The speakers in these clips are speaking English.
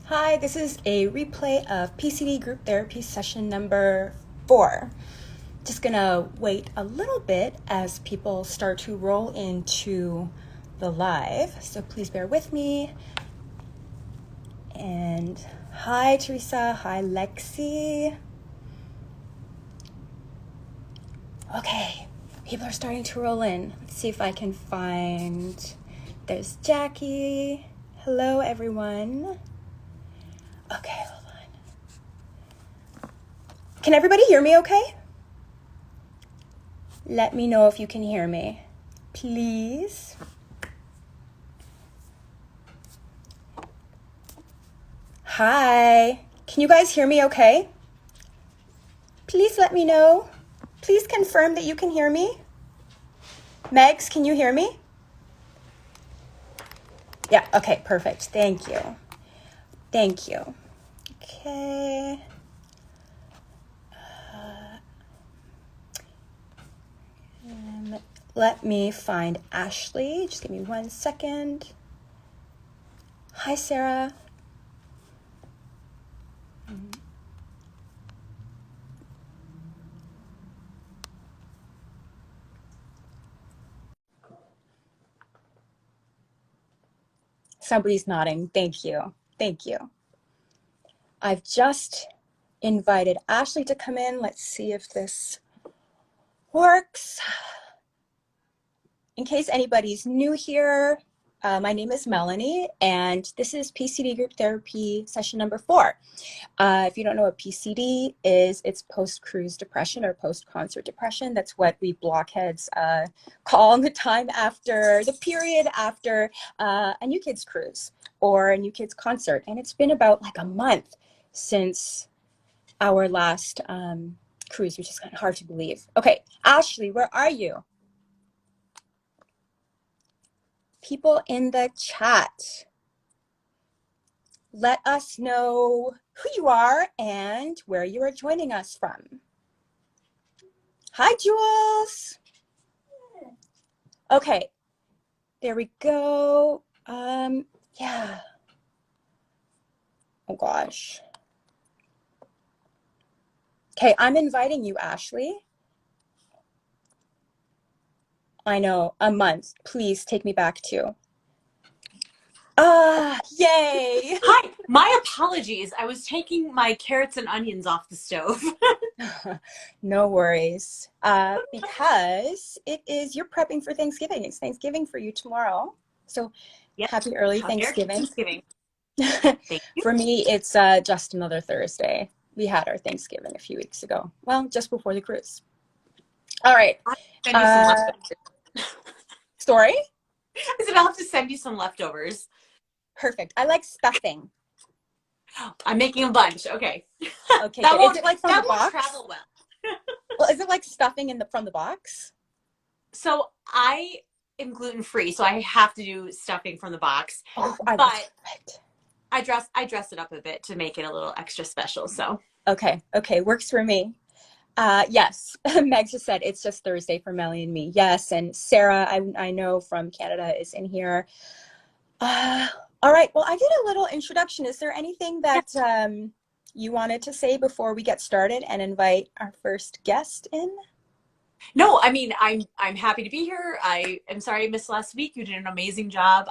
Hi, this is a replay of PCD Group Therapy session number 4. Just gonna wait a little bit as people start to roll into the live, so please bear with me. And hi, Theresa. Hi, Lexi. Okay, people are starting to roll in. Let's see if I can find... There's Jacci. Hello, everyone. Okay, hold on. Can everybody hear me okay? Let me know if you can hear me, please. Hi, can you guys hear me okay? Please let me know. Please confirm that you can hear me. Megs, can you hear me? Yeah, okay, perfect. Thank you. Thank you. Okay. Let me find Ashley. Just give me 1 second. Hi, Sarah. Somebody's nodding. Thank you. Thank you. I've just invited Ashley to come in. Let's see if this works. In case anybody's new here, my name is Melanie, and this is PCD Group Therapy session number 4. If you don't know what PCD is, it's post-cruise depression or post-concert depression. That's what we blockheads call the time after, the period after a New Kids cruise or a New Kids concert. And it's been about like a month since our last cruise, which is kind of hard to believe. Okay, Ashley, where are you? People in the chat, let us know who you are and where you are joining us from. Hi, Jules. Okay, there we go. Yeah. Oh gosh. Okay, I'm inviting you, Ashley. I know, a month. Please take me back to. Yay. Hi, my apologies. I was taking my carrots and onions off the stove. No worries. Because you're prepping for Thanksgiving. It's Thanksgiving for you tomorrow. So Yep. happy early Thanksgiving. Thank you. For me, it's just another Thursday. We had our Thanksgiving a few weeks ago. Well, just before the cruise. All right. I'll send you some leftovers. Sorry? I said I'll have to send you some leftovers. Perfect. I like stuffing. I'm making a bunch. Okay. Okay. That Is it like from the won't box? travel well. Well, is it like stuffing from the box? So I am gluten-free, so I have to do stuffing from the box. Oh, but I dress it up a bit to make it a little extra special. So okay, works for me. Yes, Meg just said it's just Thursday for Melly and me. Yes, and Sarah, I know from Canada, is in here. All right, well, I did a little introduction. Is there anything that you wanted to say before we get started and invite our first guest in? No, I mean, I'm happy to be here. I am sorry I missed last week. You did an amazing job.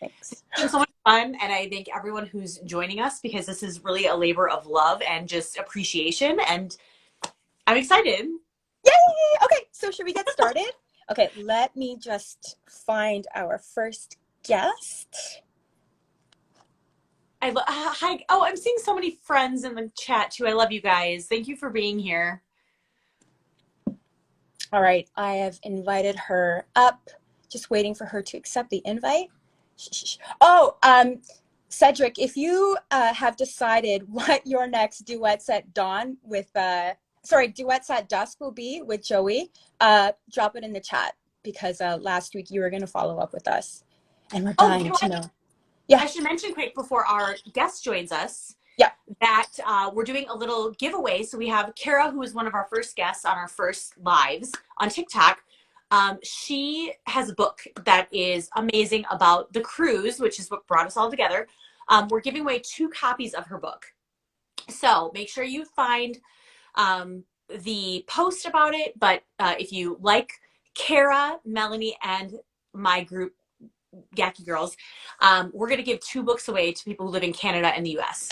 It's been so much fun, and I thank everyone who's joining us because this is really a labor of love and just appreciation, and I'm excited. Yay! Okay, so should we get started? Okay, let me just find our first guest. Hi. Oh, I'm seeing so many friends in the chat too. I love you guys. Thank you for being here. All right, I have invited her up. Just waiting for her to accept the invite. Oh, Cedric, if you have decided what your next Duets at Dawn with, Duets at Dusk will be with Joey, drop it in the chat because last week you were going to follow up with us. And we're dying to know. Yeah. I should mention quick before our guest joins us. Yeah. That we're doing a little giveaway. So we have Kara, who was one of our first guests on our first lives on TikTok. She has a book that is amazing about the cruise, which is what brought us all together. we're giving away 2 copies of her book. So make sure you find the post about it. But if you like Kara, Melanie, and my group, Jacci Girls, we're going to give 2 books away to people who live in Canada and the US.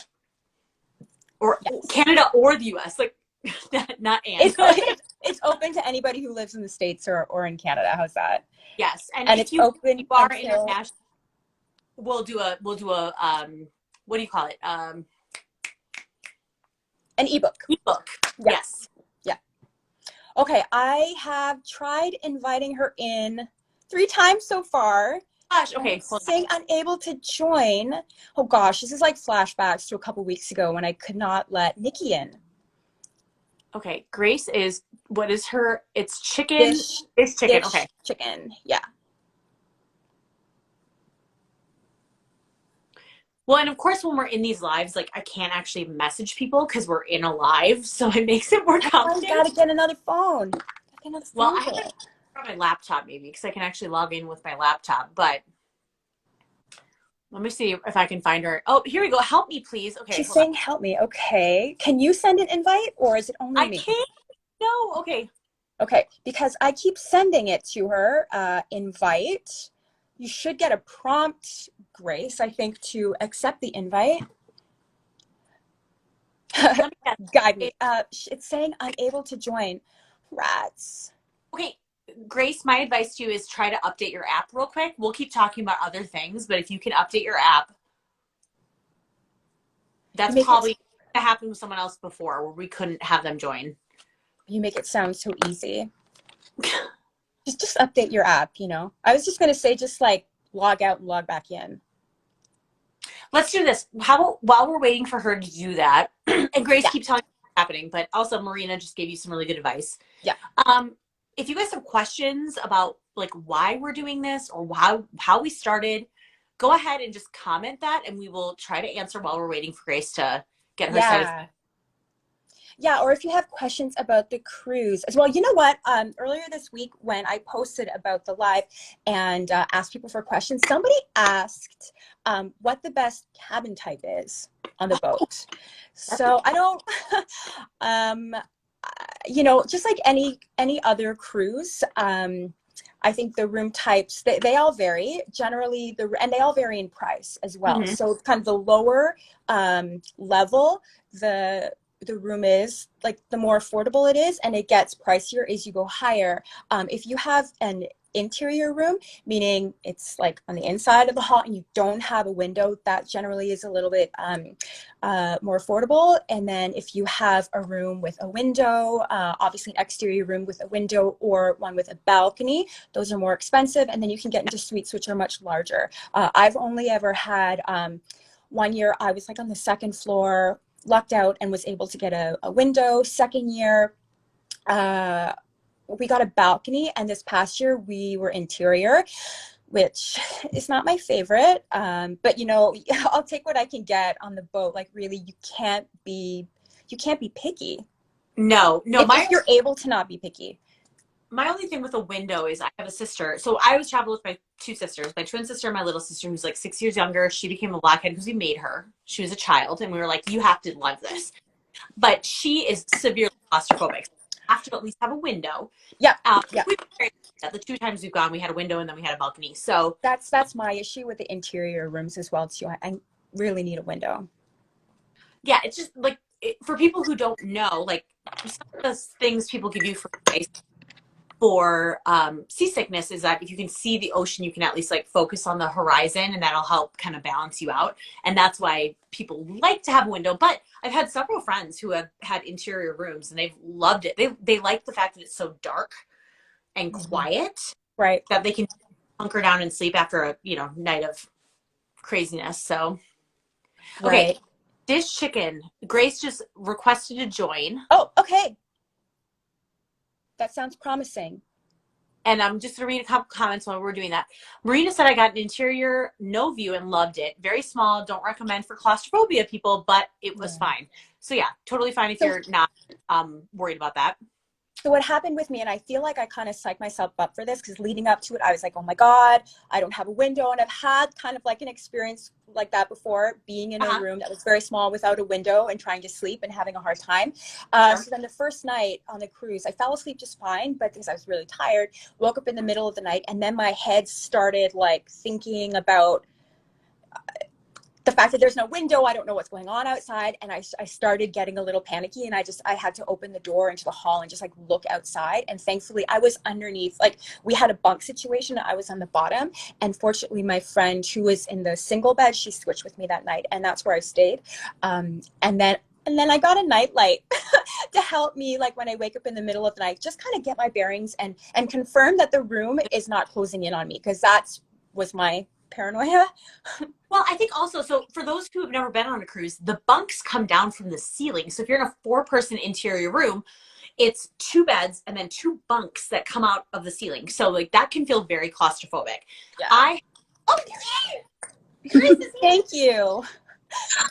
Or yes. Canada or the US, like not and. It's open to anybody who lives in the States or in Canada. How's that? Yes, and if it's open. You are international, we'll do a what do you call it? An ebook. Ebook. Yes. Yeah. Okay, I have tried inviting her in 3 times so far. Gosh, okay. Saying unable to join. Oh gosh, this is like flashbacks to a couple weeks ago when I could not let Nikki in. Okay, Grace is, what is her? It's chicken. It's chicken. Okay. Chicken. Yeah. Well, and of course, when we're in these lives, like I can't actually message people because we're in a live, so it makes it more complicated. I gotta get another phone. Well, I have it on my laptop maybe because I can actually log in with my laptop. But let me see if I can find her. Oh, here we go. Help me, please. Okay. She's saying help me. Okay. Can you send an invite or is it only me? I can't. No. Okay. Okay, because I keep sending it to her. Invite. You should get a prompt, Grace, I think, to accept the invite. Guide me. It's saying unable to join. Rats. Okay, Grace, my advice to you is try to update your app real quick. We'll keep talking about other things, but if you can update your app, that's probably happened with someone else before where we couldn't have them join. You make it sound so easy. Just update your app, you know. I was just going to say just like log out and log back in. Let's do this. How about while we're waiting for her to do that, and Grace, keep telling me what's happening, but also Marina just gave you some really good advice. Yeah. If you guys have questions about like why we're doing this or how we started, go ahead and just comment that and we will try to answer while we're waiting for Grace to get her side. Yeah, or if you have questions about the cruise as well. You know what? Earlier this week when I posted about the live and asked people for questions, somebody asked what the best cabin type is on the boat. So I don't, you know, just like any other cruise, I think the room types, they all vary. Generally, and they all vary in price as well. Mm-hmm. So kind of the lower level, the room is, like the more affordable it is, and it gets pricier as you go higher. If you have an interior room, meaning it's like on the inside of the hall and you don't have a window, that generally is a little bit more affordable. And then if you have a room with a window, obviously an exterior room with a window or one with a balcony, those are more expensive. And then you can get into suites, which are much larger. I've only ever had, 1 year I was like on the 2nd floor, lucked out and was able to get a window. 2nd year, we got a balcony, and this past year we were interior, which is not my favorite. But you know, I'll take what I can get on the boat. Like really, you can't be picky. No. If you're able to not be picky. My only thing with a window is I have a sister. So I always travel with my 2 sisters, my twin sister and my little sister, who's like 6 years younger. She became a blockhead because we made her. She was a child, and we were like, you have to love this. But she is severely claustrophobic. You have to at least have a window. Yeah. The 2 times we've gone, we had a window and then we had a balcony. So that's my issue with the interior rooms as well too. I really need a window. Yeah, it's just like for people who don't know, like some of the things people give you for advice for seasickness is that if you can see the ocean, you can at least like focus on the horizon, and that'll help kind of balance you out. And that's why people like to have a window. But I've had several friends who have had interior rooms and they've loved it. They like the fact that it's so dark and quiet, right? That they can hunker down and sleep after a night of craziness. So, okay, right. Dish Chicken. Grace just requested to join. Oh, okay. That sounds promising. And I'm just going to read a couple comments while we're doing that. Marina said, I got an interior, no view, and loved it. Very small. Don't recommend for claustrophobia people, but it was fine. So yeah, totally fine if you're not worried about that. So what happened with me, and I feel like I kind of psyched myself up for this because leading up to it, I was like, oh my God, I don't have a window. And I've had kind of like an experience like that before, being in a room that was very small without a window and trying to sleep and having a hard time. So then the first night on the cruise, I fell asleep just fine, but because I was really tired, woke up in the middle of the night, and then my head started like thinking about the fact that there's no window. I don't know what's going on outside. And I started getting a little panicky, and I had to open the door into the hall and just like look outside. And thankfully I was underneath, like we had a bunk situation. I was on the bottom. And fortunately my friend who was in the single bed, she switched with me that night, and that's where I stayed. And then I got a nightlight to help me, like when I wake up in the middle of the night, just kind of get my bearings and confirm that the room is not closing in on me, because was my paranoia. Well, I think also, so for those who have never been on a cruise, the bunks come down from the ceiling. So if you're in a 4-person interior room, it's 2 beds and then 2 bunks that come out of the ceiling. So like that can feel very claustrophobic. Yeah. Thank you.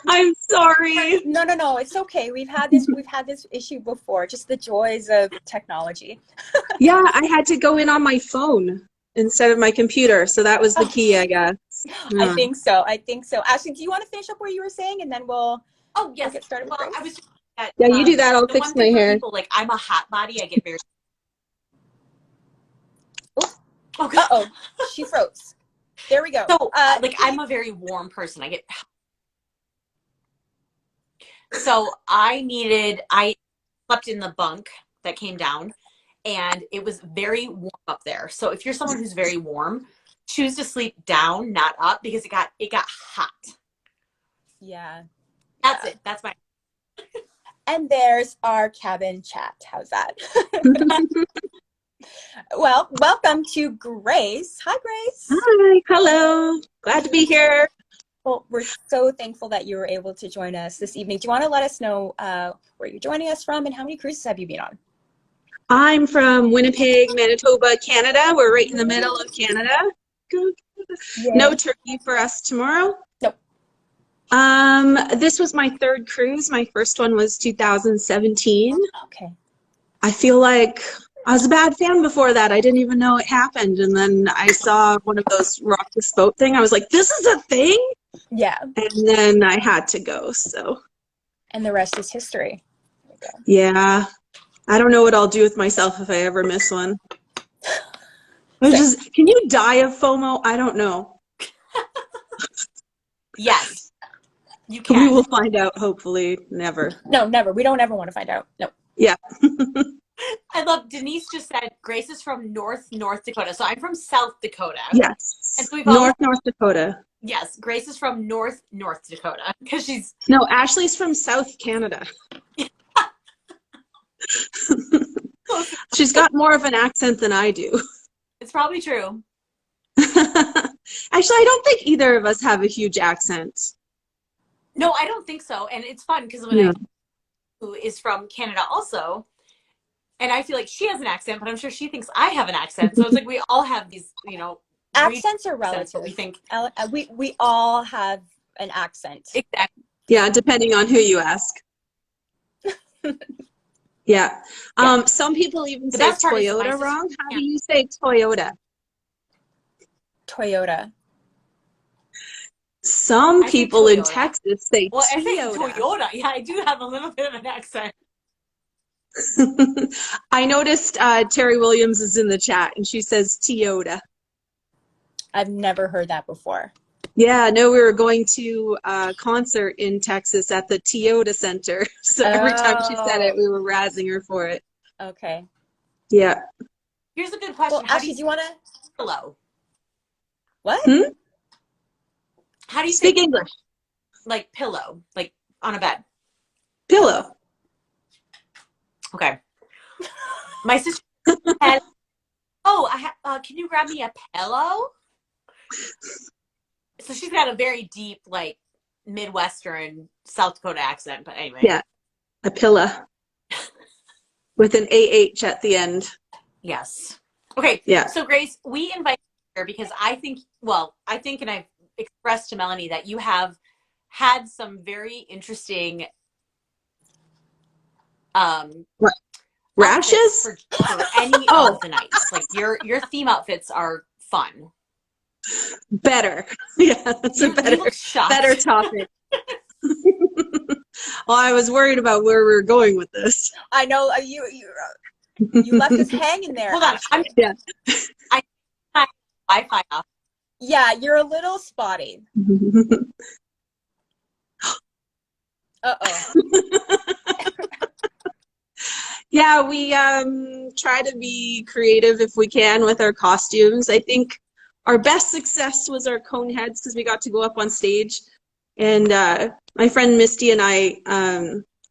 I'm sorry. No, it's okay. We've had this issue before, just the joys of technology. Yeah, I had to go in on my phone instead of my computer, so that was the key, I guess. Yeah. I think so. Ashley, do you want to finish up what you were saying, and then we'll get started with Grace? I was that, Yeah, you do that. I'll fix my hair. People, like I'm a hot body. I get very. Uh-oh, she froze. There we go. So, like I'm a very warm person. So I slept in the bunk that came down, and it was very warm up there. So if you're someone who's very warm, choose to sleep down, not up, because it got hot. Yeah. That's it. That's my. And there's our cabin chat. How's that? Well, welcome to Grace. Hi, Grace. Hi. Hello. Glad to be here. Well, we're so thankful that you were able to join us this evening. Do you want to let us know where you're joining us from and how many cruises have you been on? I'm from Winnipeg, Manitoba, Canada. We're right in the middle of Canada. Yeah. No turkey for us tomorrow. Nope. This was my 3rd cruise. My first one was 2017. Okay. I feel like I was a bad fan before that. I didn't even know it happened. And then I saw one of those rock this boat thing. I was like, this is a thing? Yeah. And then I had to go, so. And the rest is history. Yeah. I don't know what I'll do with myself if I ever miss one. Can you die of FOMO? I don't know. Yes. You can. We will find out, hopefully. Never. No, never. We don't ever want to find out. No. Yeah. I love, Denise just said Grace is from North Dakota. So I'm from South Dakota. Yes. And so we've North Dakota. Yes, Grace is from North Dakota because she's. No, Ashley's from South Canada. She's got more of an accent than I do. It's probably true. Actually, I don't think either of us have a huge accent. No, I don't think so. And it's fun because when who is from Canada also, and I feel like she has an accent, but I'm sure she thinks I have an accent. So it's like we all have these, accents are relative. We think we all have an accent. Exactly. Yeah, depending on who you ask. Yeah. Some people even say Toyota wrong. How do you say Toyota? Toyota. Some people in Texas say Toyota. I say Toyota. Yeah, I do have a little bit of an accent. I noticed Terry Williams is in the chat and she says Toyota. I've never heard that before. Yeah, no, we were going to a concert in Texas at the Toyota Center. So every time she said it, we were razzing her for it. Okay. Yeah. Here's a good question. Well, Ashley, do you want to? Pillow. What? How do you speak English? Like pillow, like on a bed. Pillow. Okay. My sister said, can you grab me a pillow? So she's got a very deep, like, Midwestern South Dakota accent, but anyway. Yeah, a pillow. With an AH at the end. Yes. Okay. Yeah. So Grace, we invite you here because I think, and I've expressed to Melanie that you have had some very interesting outfits Rashes? for any Oh, of the nights. Like your theme outfits are fun. better. Yeah, that's a You look better shocked. topic. Well, I was worried about where we were going with this. I know you left us hanging there, Hold on, Ashley. Yeah. I my Wi-Fi off. Yeah, you're a little spotty. Uh-oh. Yeah, we try to be creative if we can with our costumes. I think our best success was our cone heads because we got to go up on stage. And my friend Misty and I,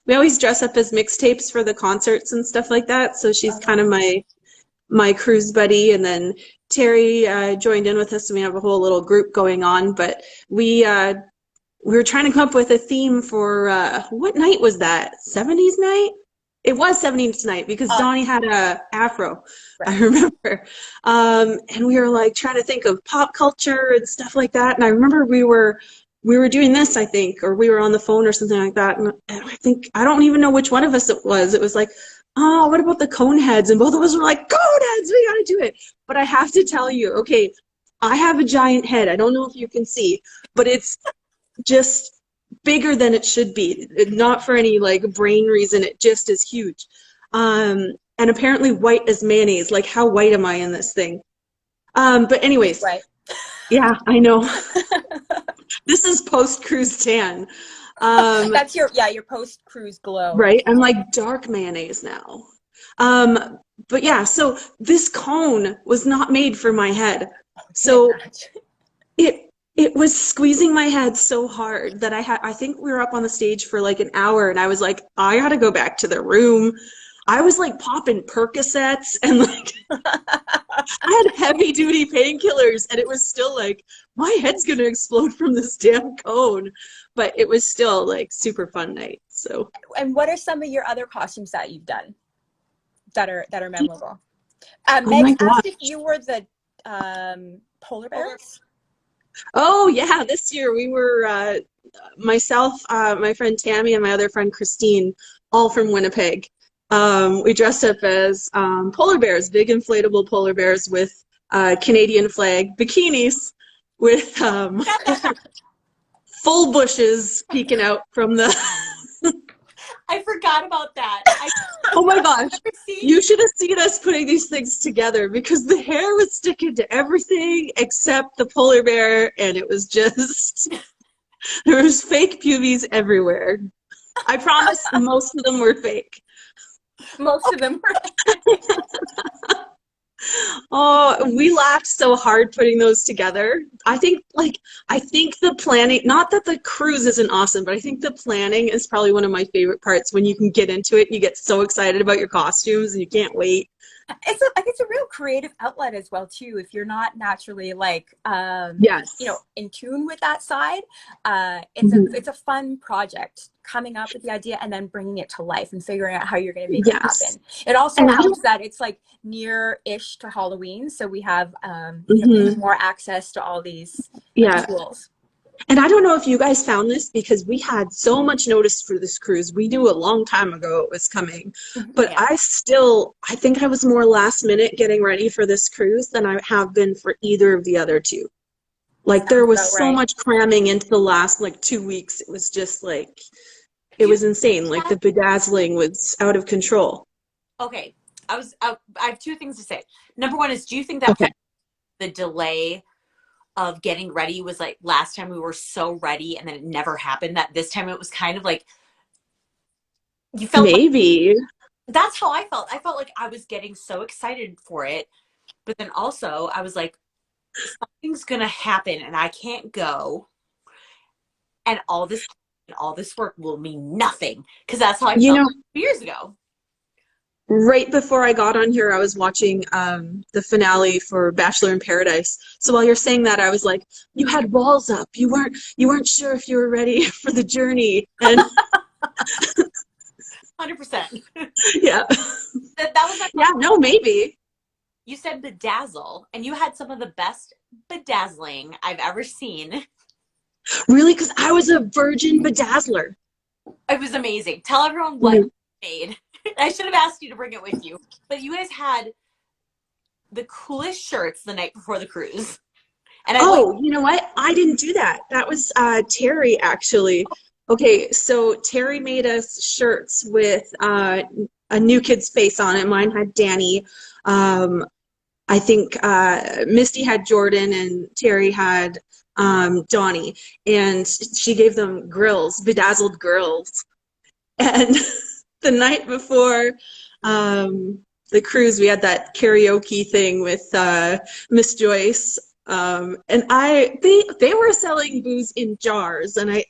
we always dress up as mixtapes for the concerts and stuff like that. So she's kind of my cruise buddy. And then Terry joined in with us, and we have a whole little group going on. But we were trying to come up with a theme for what night was that? 70s night? It was 70s night because Donnie had a afro, Right. I remember. And we were like trying to think of pop culture and stuff like that. And I remember we were doing this, I think, or we were on the phone or something like that. And I think, I don't even know which one of us it was. It was like, oh, what about the cone heads? And both of us were like, cone heads, we gotta do it. But I have to tell you, okay, I have a giant head. I don't know if you can see, but it's just bigger than it should be. Not for any like brain reason, it just is huge. And apparently white as mayonnaise. Like, how white am I in this thing? But anyways, Right. yeah, I know. This is post-cruise tan. That's your post-cruise glow. Right? I'm like dark mayonnaise now. But yeah, so this cone was not made for my head. So it was squeezing my head so hard that I think we were up on the stage for like an hour, and I was like, I gotta go back to the room. I was like popping Percocets and like I had heavy duty painkillers, and it was still like, my head's gonna explode from this damn cone. But it was still like super fun night. So. And what are some of your other costumes that you've done that are memorable? Oh Meg my asked gosh. if you were the polar bears. Oh yeah, this year we were myself, my friend Tammy, and my other friend Christine, all from Winnipeg. We dressed up as polar bears, big inflatable polar bears with Canadian flag bikinis with full bushes peeking out from the. I forgot about that. Oh my gosh. You should have seen us putting these things together because the hair was sticking to everything except the polar bear, and it was just, there was fake pubes everywhere. I promise most of them were fake. Most of them were. Oh, we laughed so hard putting those together. I think the planning, not that the cruise isn't awesome, but I think the planning is probably one of my favorite parts. When you can get into it, you get so excited about your costumes and you can't wait. It's a real creative outlet as well too. If you're not naturally like Yes. in tune with that side, it's a fun project coming up with the idea and then bringing it to life and figuring out how you're going to make it happen. It also helps that it's like near-ish to Halloween, so we have more access to all these tools. And I don't know if you guys found this because we had so much notice for this cruise. We knew a long time ago it was coming. But I think I was more last minute getting ready for this cruise than I have been for either of the other two. Like there was so much cramming into the last like 2 weeks. It was just like, it was insane. Like the bedazzling was out of control. Okay. I have two things to say. Number one is, do you think that the delay of getting ready was like last time we were so ready and then it never happened, that this time it was kind of like you felt maybe that's how I felt. I felt like I was getting so excited for it, but then also I was like, something's gonna happen and I can't go, and all this work will mean nothing, because that's how I felt 2 years ago. Right before I got on here, I was watching the finale for Bachelor in Paradise. So while you're saying that, I was like, you had walls up. You weren't sure if you were ready for the journey. And 100%. Yeah. That was like, yeah, no, maybe. You said bedazzle, and you had some of the best bedazzling I've ever seen. Really? Because I was a virgin bedazzler. It was amazing. Tell everyone what made. I should have asked you to bring it with you. But you guys had the coolest shirts the night before the cruise. And you know what? I didn't do that. That was Terry, actually. Okay, so Terry made us shirts with a new kid's face on it. Mine had Danny. I think Misty had Jordan and Terry had Donnie. And she gave them grills, bedazzled grills. And the night before the cruise, we had that karaoke thing with Miss Joyce. And they were selling booze in jars, and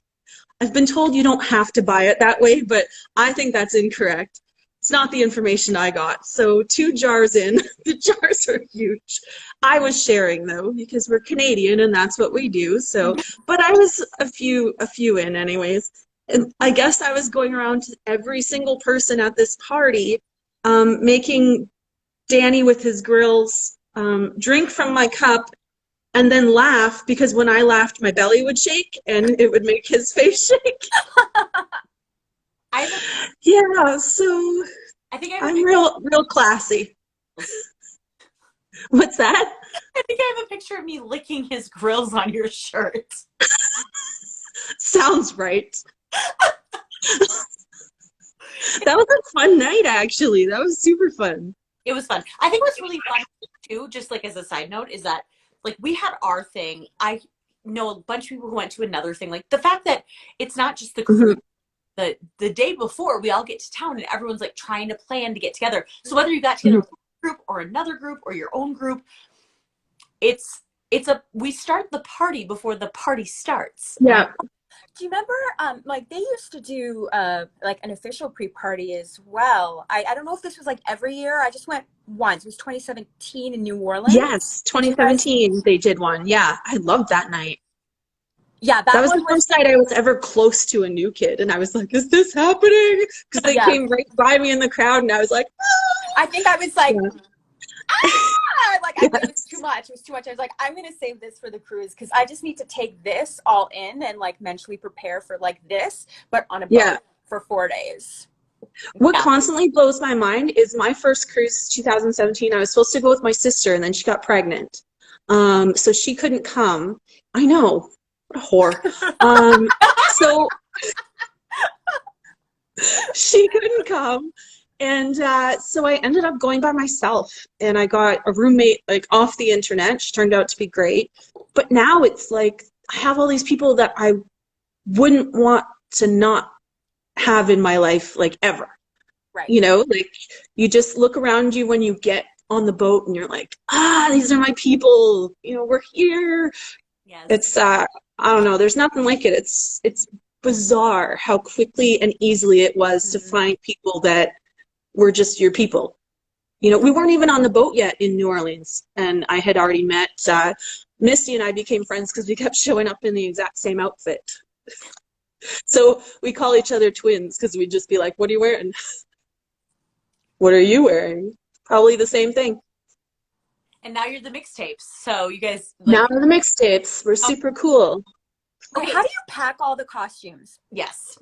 I've been told you don't have to buy it that way, but I think that's incorrect. It's not the information I got. So 2 jars in, the jars are huge. I was sharing though, because we're Canadian and that's what we do. So, but I was a few in anyways. And I guess I was going around to every single person at this party, making Danny with his grills drink from my cup and then laugh, because when I laughed, my belly would shake and it would make his face shake. Yeah, so I think I'm real classy. What's that? I think I have a picture of me licking his grills on your shirt. Sounds right. That was a fun night, actually. That was super fun. It was fun. I think what's really fun too, just like as a side note, is that like we had our thing. I know a bunch of people who went to another thing. Like the fact that it's not just the cruise. The day before, we all get to town and everyone's like trying to plan to get together. So whether you got together with a group or another group or your own group, we start the party before the party starts. Yeah. Do you remember, like they used to do like an official pre-party as well? I don't know if this was like every year. I just went once. It was 2017 in New Orleans. Yes, 2017 they did one. Yeah, I loved that night. Yeah, that was the first night I was ever close to a new kid, and I was like, "Is this happening?" Because they came right by me in the crowd, and I was like, "Ah!" I think I was like, "Ah!" Like it was too much. It was too much. I was like, "I'm gonna save this for the cruise because I just need to take this all in and like mentally prepare for like this, but on a boat for 4 days." What constantly blows my mind is my first cruise, 2017. I was supposed to go with my sister, and then she got pregnant, so she couldn't come. I know. What a whore. So she couldn't come, and so I ended up going by myself, and I got a roommate like off the internet. She turned out to be great, but now it's like I have all these people that I wouldn't want to not have in my life like ever. Right. You know, like you just look around you when you get on the boat and you're like, these are my people, you know, we're here. Yes. It's I don't know, there's nothing like it. It's bizarre how quickly and easily it was to find people that were just your people. You know, we weren't even on the boat yet in New Orleans, and I had already met Misty, and I became friends because we kept showing up in the exact same outfit. So we call each other twins because we'd just be like, "What are you wearing?" "What are you wearing?" Probably the same thing. And now you're the Mixtapes. So you guys Now the Mixtapes. We're super cool. Okay, how do you pack all the costumes? Yes.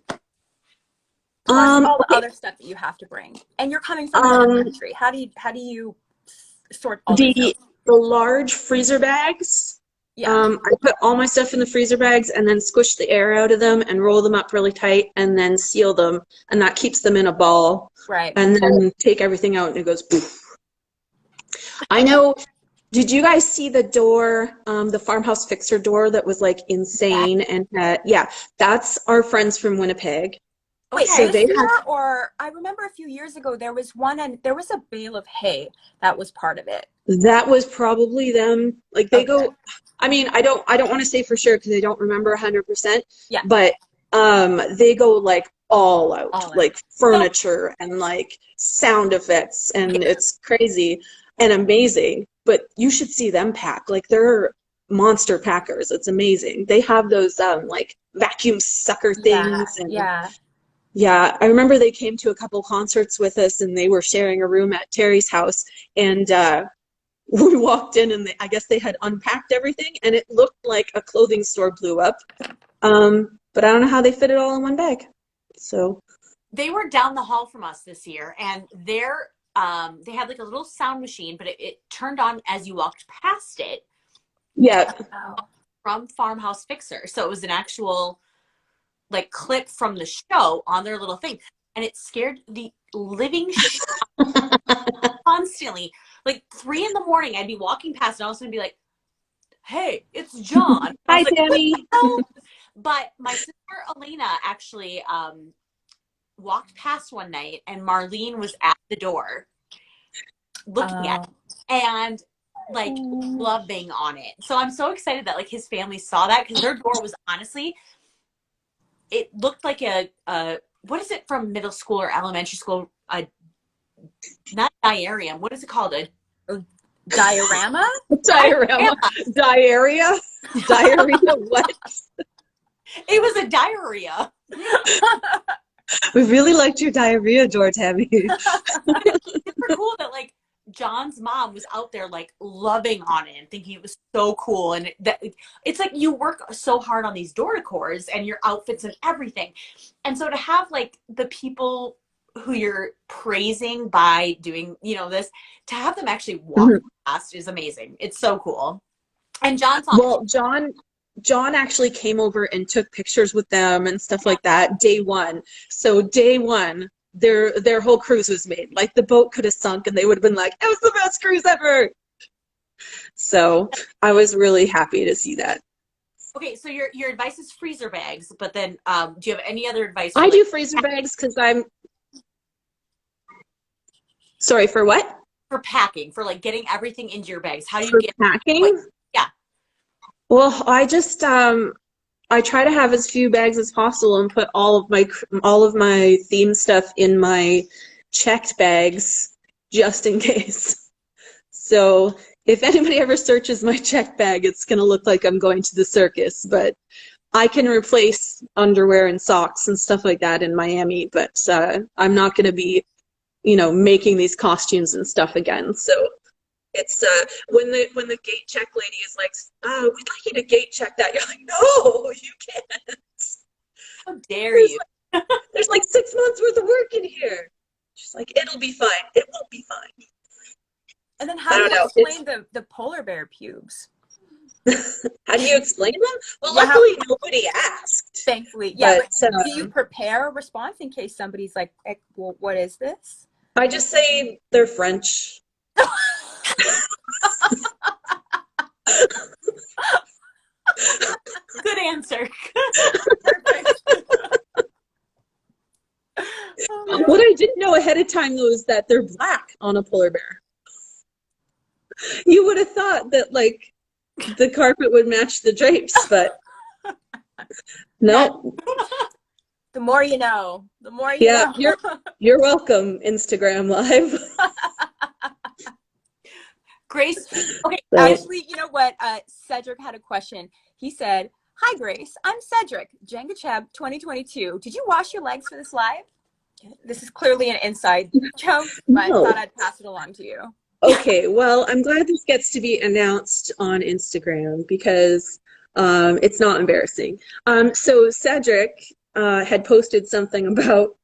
Plus all the other stuff that you have to bring. And you're coming from another country. How do you sort all this out? The large freezer bags. Yeah. I put all my stuff in the freezer bags and then squish the air out of them and roll them up really tight and then seal them, and that keeps them in a ball. Right. And then take everything out and it goes poof. I know. Did you guys see the door, the farmhouse fixer door that was like insane? And that's our friends from Winnipeg. Wait, so they or I remember a few years ago there was one, and there was a bale of hay that was part of it. That was probably them. Like they go. I mean, I don't want to say for sure because I don't remember 100%. Yeah. But they go like all out, like furniture and like sound effects, and it's crazy and amazing. But you should see them pack. Like they're monster packers. It's amazing. They have those like vacuum sucker things. Yeah, I remember they came to a couple concerts with us, and they were sharing a room at Terry's house, and we walked in, and I guess they had unpacked everything, and it looked like a clothing store blew up. But I don't know how they fit it all in one bag. So they were down the hall from us this year, and they had like a little sound machine, but it turned on as you walked past it. Yeah. From Farmhouse Fixer. So it was an actual like clip from the show on their little thing. And it scared the living shit constantly. Like 3 a.m, I'd be walking past and all of a sudden be like, hey, it's John. Hi, like, Tammy. But my sister Elena actually walked past one night and Marlene was at the door looking at it and like loving on it. So I'm so excited that like his family saw that, because their door was honestly, it looked like a what is it from middle school or elementary school? Not diarium. What is it called? A Diorama? Diorama. Diarrhea? Diarrhea? What? It was a diarrhea. We really liked your diarrhea door, Tammy. It's super cool that like John's mom was out there like loving on it and thinking it was so cool. And that it's like you work so hard on these door decors and your outfits and everything. And so to have like the people who you're praising by doing, you know, this, to have them actually walk past is amazing. It's so cool. And John's on. Well, John actually came over and took pictures with them and stuff like that day one. So day one, their whole cruise was made. Like the boat could have sunk and they would have been like, it was the best cruise ever. So I was really happy to see that. Okay, so your advice is freezer bags, but then do you have any other advice? I do freezer bags because I'm sorry, for what? For packing, for like getting everything into your bags. How do you For get packing? like, yeah. Well, I just I try to have as few bags as possible and put all of my theme stuff in my checked bags just in case. So if anybody ever searches my checked bag, it's going to look like I'm going to the circus, but I can replace underwear and socks and stuff like that in Miami, but I'm not going to be, you know, making these costumes and stuff again. So it's when the gate check lady is like, we'd like you to gate check that. You're like, no, you can't. How dare you? There's like 6 months worth of work in here. She's like, it'll be fine. It won't be fine. And then how do you explain the polar bear pubes? How do you explain them? Well, Yeah, luckily nobody asked. Thankfully, yeah. But, do you prepare a response in case somebody's like, well, what is this? I just say they're French. Good answer. What I didn't know ahead of time, though, is that they're black on a polar bear. You would have thought that, like, the carpet would match the drapes, but no. The more you know. The more you know. Yeah, you're welcome, Instagram Live. Grace, okay. Actually, you know what? Cedric had a question. He said, hi, Grace. I'm Cedric, Jenga Cheb 2022. Did you wash your legs for this live? This is clearly an inside joke, but I thought I'd pass it along to you. Okay, well, I'm glad this gets to be announced on Instagram because it's not embarrassing. So Cedric had posted something about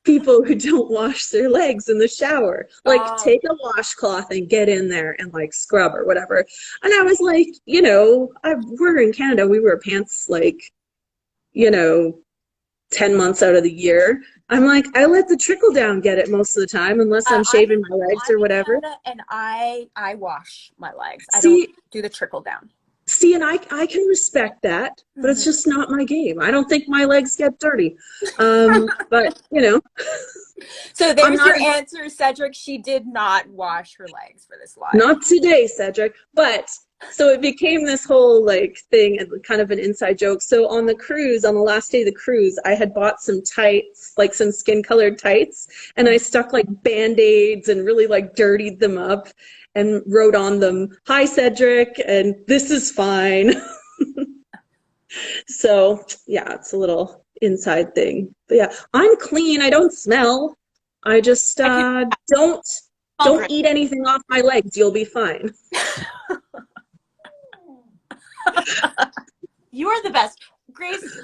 people who don't wash their legs in the shower. Like, take a washcloth and get in there and, like, scrub or whatever. And I was like, you know, we're in Canada. We wear pants, like, you know, 10 months out of the year. I'm like, I let the trickle down get it most of the time, unless I'm shaving my legs or whatever. And I wash my legs. I don't do the trickle down. See, and I can respect that, but it's just not my game. I don't think my legs get dirty. But, you know. So there's your answer, Cedric. She did not wash her legs for this live. Not today, Cedric. But, so it became this whole, like, thing, and kind of an inside joke. So on the cruise, on the last day of the cruise, I had bought some tights, like some skin-colored tights, and I stuck, like, Band-Aids and really, like, dirtied them up and wrote on them, hi, Cedric, and this is fine. So, yeah, it's a little inside thing. But, yeah, I'm clean. I don't smell. I just don't eat anything off my legs. You'll be fine. You are the best. Grace,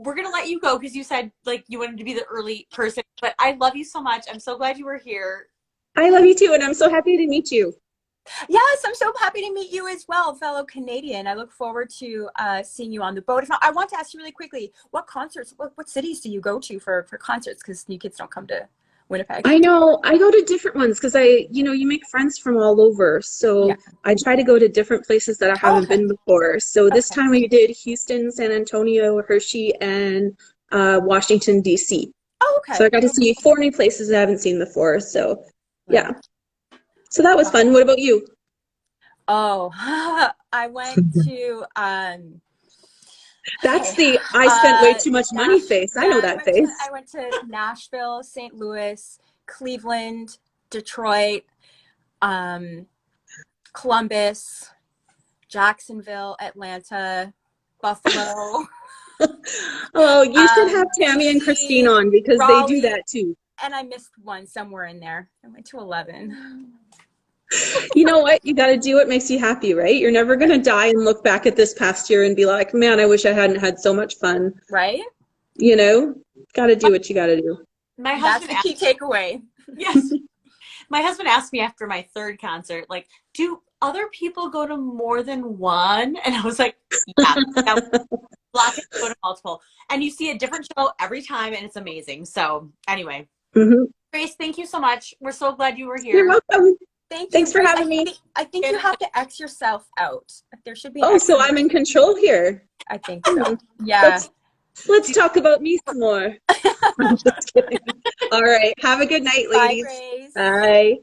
we're going to let you go because you said like you wanted to be the early person, but I love you so much. I'm so glad you were here. I love you too, and I'm so happy to meet you. Yes, I'm so happy to meet you as well, fellow Canadian. I look forward to seeing you on the boat. If not, I want to ask you really quickly, what concerts, what cities do you go to for concerts? Because new kids don't come to Winnipeg. I know I go to different ones because you make friends from all over. Yeah. So I try to go to different places that I haven't been before. So this time we did Houston, San Antonio, Hershey, and Washington, D.C. Oh, okay. So I got to see 4 new places I haven't seen before. So yeah. So that was fun. What about you? Oh, I went to That's the I spent way too much money face. I know that face. I went to Nashville, St. Louis, Cleveland, Detroit, Columbus, Jacksonville, Atlanta, Buffalo. Oh, you should have Tammy and DC, Christine on because Raleigh, they do that too. And I missed one somewhere in there. I went to 11. You know what? You got to do what makes you happy, right? You're never going to die and look back at this past year and be like, man, I wish I hadn't had so much fun. Right? You know, got to do what you got to do. My husband That's the key takeaway. Yes. My husband asked me after my 3rd concert, like, do other people go to more than one? And I was like, yeah. Blockheads go to multiple. And you see a different show every time, and it's amazing. So anyway, Grace, thank you so much. We're so glad you were here. You're welcome. Thanks for having me. I think you have to X yourself out. There should be. Oh, so I'm in control here. I think so. Yeah. Let's talk about me some more. I'm just kidding. All right. Have a good night, ladies. Bye, Grace. Bye.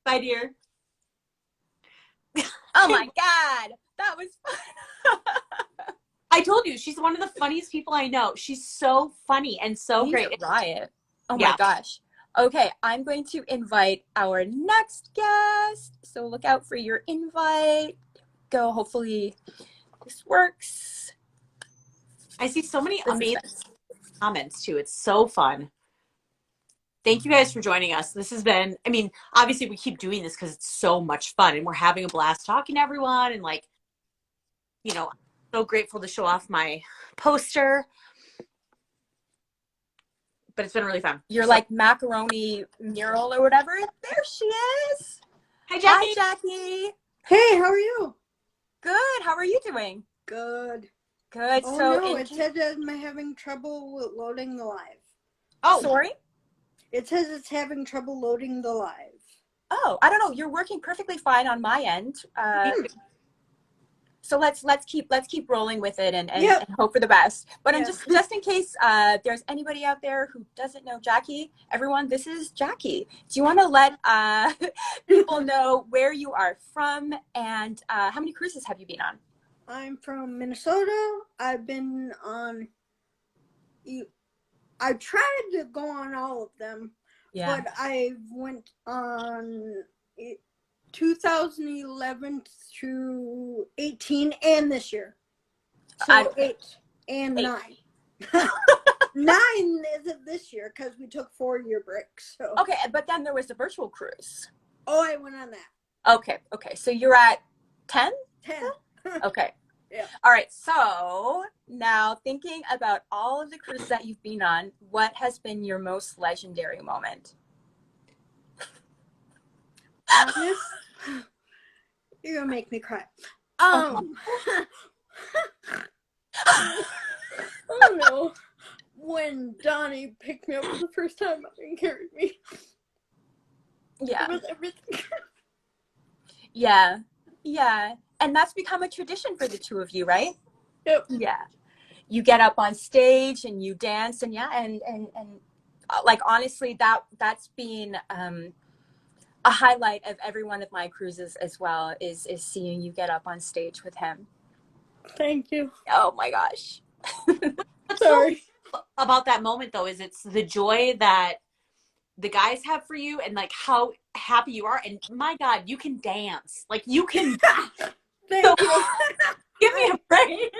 Bye, dear. Oh my God, that was fun. I told you, she's one of the funniest people I know. She's so funny and so great. Riot. Oh my gosh. Okay, I'm going to invite our next guest. So look out for your invite. Go, hopefully this works. I see so many amazing comments too. It's so fun. Thank you guys for joining us. This has been, I mean, obviously we keep doing this because it's so much fun and we're having a blast talking to everyone. And like, you know, I'm so grateful to show off my poster. But it's been really fun. You're like macaroni mural or whatever. There she is. Hi, Jacci. Hi, Jacci. Hey, how are you? Good. How are you doing? Good. Good. Oh, so no, it said that I'm having trouble with loading the live. Oh, sorry? It says it's having trouble loading the live. Oh, I don't know. You're working perfectly fine on my end. So let's keep rolling with it and hope for the best. But I'm just in case there's anybody out there who doesn't know Jacci, everyone, this is Jacci. Do you want to let people know where you are from and how many cruises have you been on? I'm from Minnesota. I've been on. I tried to go on all of them, but I went on 2011 through 18 and this year. So 8 and 9. 9 isn't this year because we took 4-year breaks. So. Okay, but then there was the virtual cruise. Oh, I went on that. Okay. So you're at 10? 10. Okay. Yeah. All right. So now thinking about all of the cruises that you've been on, what has been your most legendary moment? You're gonna make me cry. Oh no! When Donnie picked me up for the first time and carried me. Yeah. It was everything. Yeah. And that's become a tradition for the two of you, right? Yep. Yeah. You get up on stage and you dance and and like honestly that's been a highlight of every one of my cruises as well is seeing you get up on stage with him. Thank you. Oh my gosh. Sorry. About that moment though is it's the joy that the guys have for you and like how happy you are and my God, you can dance. Like you can Thank you. Give me a break.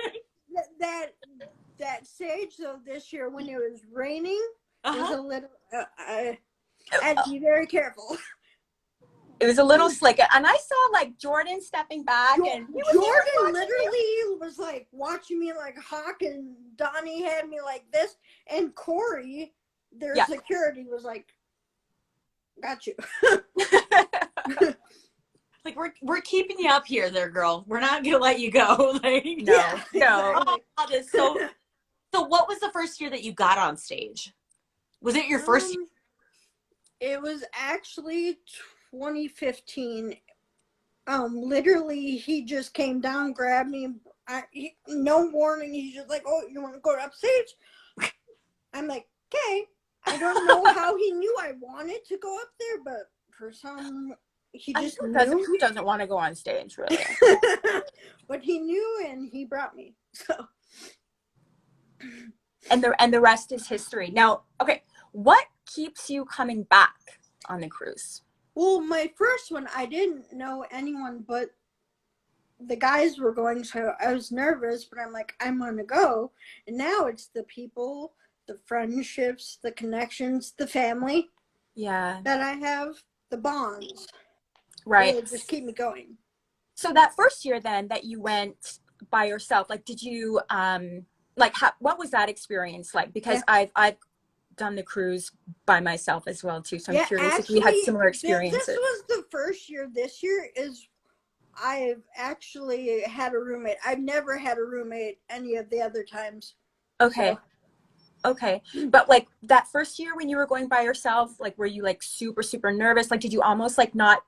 That stage though this year when it was raining was a little I had to be very careful. It was a little slick. And I saw like Jordan stepping back and he was Jordan literally was like watching me like a hawk, and Donnie had me like this, and Corey, their security, was like, got you. Like, we're keeping you up here there, girl. We're not gonna let you go. Like, no. Oh, that is so what was the first year that you got on stage? Was it your first year? It was actually 2015. Literally, he just came down, grabbed me. No warning. He's just like, "Oh, you want to go upstage?" I'm like, "Okay." I don't know how he knew I wanted to go up there, but for some, he just knew. Who doesn't want to go on stage, really? But he knew, and he brought me. So. And the rest is history. Now, okay, what keeps you coming back on the cruise? Well, my first one, I didn't know anyone, but the guys were going, so I was nervous, but I'm like, I'm going to go. And now it's the people, the friendships, the connections, the family that I have, the bonds. Right. Really just keep me going. So that first year then that you went by yourself, like, did you, what was that experience like? Because I've done the cruise by myself as well too, so I'm curious if you had similar experiences. This was the first year. This year is I've actually had a roommate. I've never had a roommate any of the other times. Okay. But like that first year when you were going by yourself, like were you like super nervous? Like did you almost like not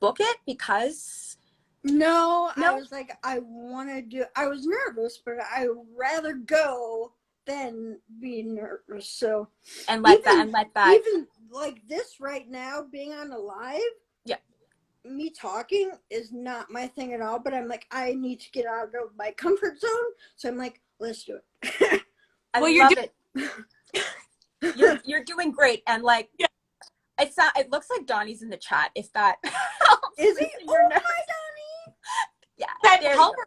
book it because No, I was like, I was nervous, but I would rather go than be nervous. So and let that even like this right now, being on a live, me talking is not my thing at all. But I'm like, I need to get out of my comfort zone, so I'm like, let's do it. You're doing great, and like it looks like Donnie's in the chat. If that helps. Is he? Oh my Donnie! Yeah, that help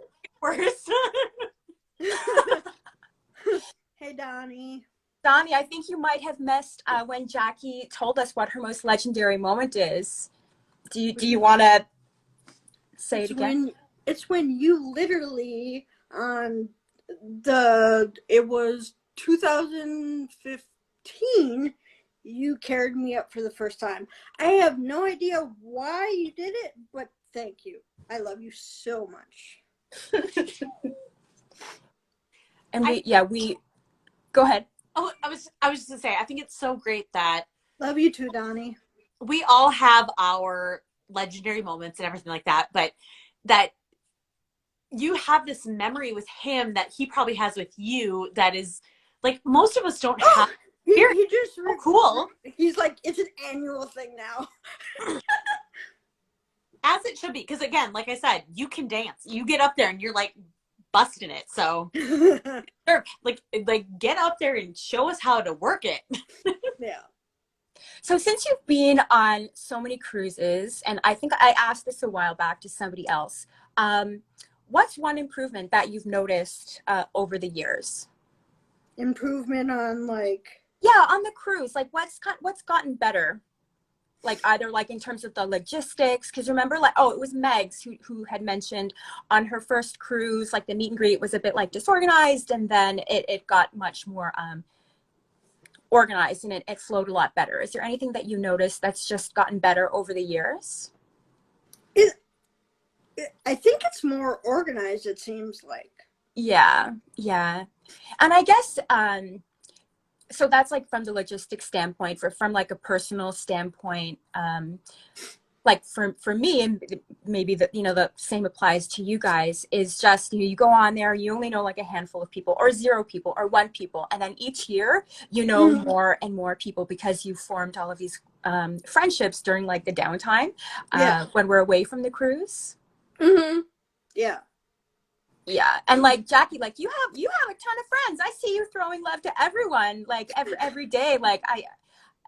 worse. Hey Donnie. Donnie, I think you might have missed when Jacci told us what her most legendary moment is. Do you want to say it again? It's when you literally it was 2015, you carried me up for the first time. I have no idea why you did it, but thank you. I love you so much. And we go ahead. Oh, I was just gonna say, I think it's so great that love you too, Donnie. We all have our legendary moments and everything like that, but that you have this memory with him that he probably has with you that is like most of us don't have. He just so cool. He's like, it's an annual thing now. As it should be, because again, like I said, you can dance. You get up there and you're like busting it. So like get up there and show us how to work it. Yeah. So since you've been on so many cruises, and I think I asked this a while back to somebody else, what's one improvement that you've noticed over the years? Improvement on like? Yeah, on the cruise. Like what's gotten better? Like either like in terms of the logistics, because remember like, it was Megs who had mentioned on her first cruise, like the meet and greet was a bit like disorganized, and then it got much more organized and it flowed a lot better. Is there anything that you noticed that's just gotten better over the years? I think it's more organized, it seems like. Yeah. And I guess so that's like from the logistics standpoint. From like a personal standpoint, like for me, and maybe the same applies to you guys, is just you go on there, you only know like a handful of people or 0 people or 1 people, and then each year more and more people because you formed all of these friendships during like the downtime when we're away from the cruise. Yeah, and like Jacci, like you have a ton of friends. I see you throwing love to everyone, like every day. Like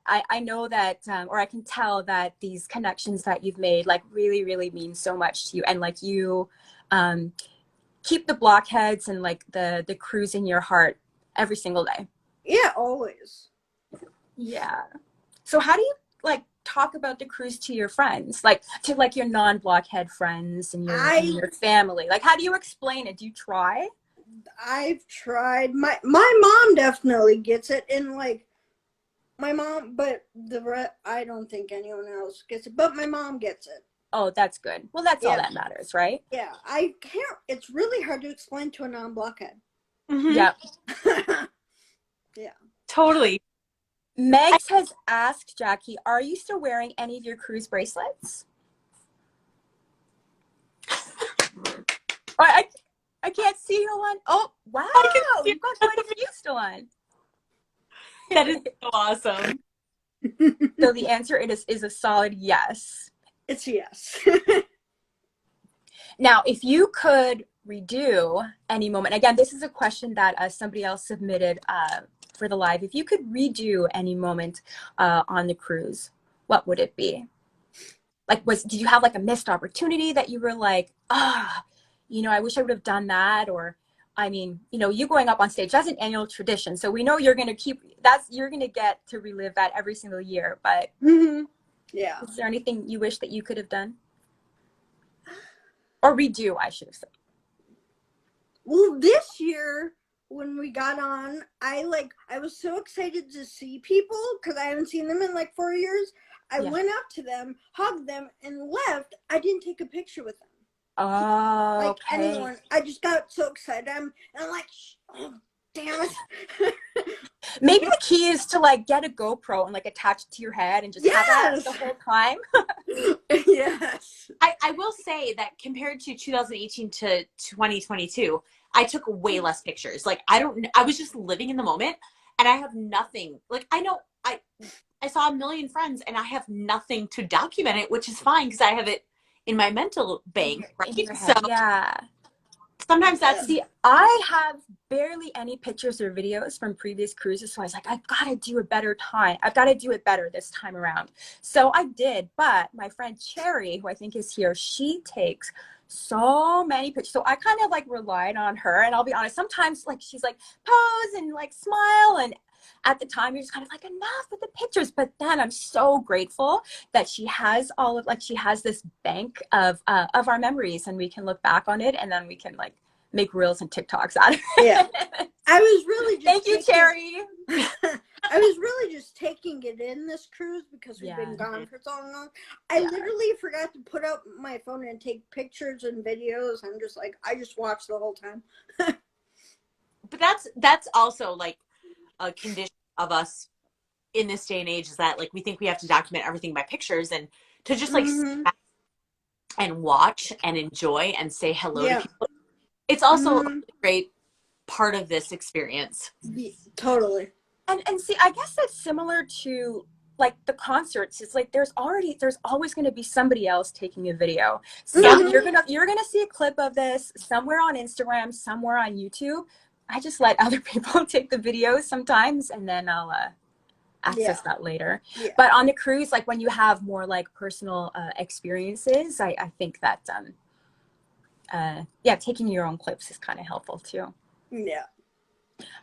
I know that, or I can tell that these connections that you've made like really mean so much to you, and like you keep the Blockheads and like the cruise in your heart every single day. Yeah, always. Yeah. So how do you like talk about the cruise to your friends, like to like your non-blockhead friends and your family? Like, how do you explain it? Do you try? I've tried. My mom definitely gets it, and like my mom, but I don't think anyone else gets it, but my mom gets it. Oh, that's good. Well, that's all Yeah. that matters, right? Yeah, I can't. It's really hard to explain to a non-blockhead. Mhm. Yep. Yeah. Totally. Megs has asked Jacci, are you still wearing any of your cruise bracelets? I can't see you on. Oh, wow. You've got quite a few still on. That is so awesome. So the answer is a solid yes. It's yes. Now, if you could redo any moment, again, this is a question that somebody else submitted for the live. If you could redo any moment on the cruise, what would it be? Like, did you have like a missed opportunity that you were like, I wish I would have done that? Or, I mean, you going up on stage, that's an annual tradition. So we know you're going to get to relive that every single year. But Yeah. is there anything you wish that you could have done? Or redo, I should have said. Well, this year when we got on, I was so excited to see people because I haven't seen them in like 4 years. I went up to them, hugged them, and left. I didn't take a picture with them. Oh, like okay. anyone. I just got so excited. I'm like, oh, damn it. Maybe the key is to like get a GoPro and like attach it to your head and just have that the whole time. Yes. I will say that compared to 2018 to 2022, I took way less pictures. Like, I was just living in the moment, and I have nothing. Like, I know I saw a million friends and I have nothing to document it, which is fine because I have it in my mental bank, right? In your head. So yeah. sometimes that's I have barely any pictures or videos from previous cruises, so I was like, I've got to do a better time. I've got to do it better this time around. So I did, but my friend Cherry, who I think is here, she takes so many pictures. So I kind of like relied on her, and I'll be honest, sometimes like she's like pose and like smile, and at the time you're just kind of like enough with the pictures. But then I'm so grateful that she has she has this bank of our memories, and we can look back on it, and then we can like make reels and TikToks out of it. Yeah. I was really just Thank you, Cherry. I was really just taking it in this cruise because we've been gone for so long. I literally forgot to put up my phone and take pictures and videos. I'm just like, I just watched the whole time. But that's also like a condition of us in this day and age, is that like we think we have to document everything by pictures, and to just like sit back and watch and enjoy and say hello to people. It's also a great part of this experience. Totally. And see, I guess that's similar to like the concerts. It's like there's always going to be somebody else taking a video. So you're gonna see a clip of this somewhere on Instagram, somewhere on YouTube. I just let other people take the videos sometimes, and then I'll access that later. But on the cruise, like when you have more like personal experiences, I think that taking your own clips is kind of helpful too. Yeah.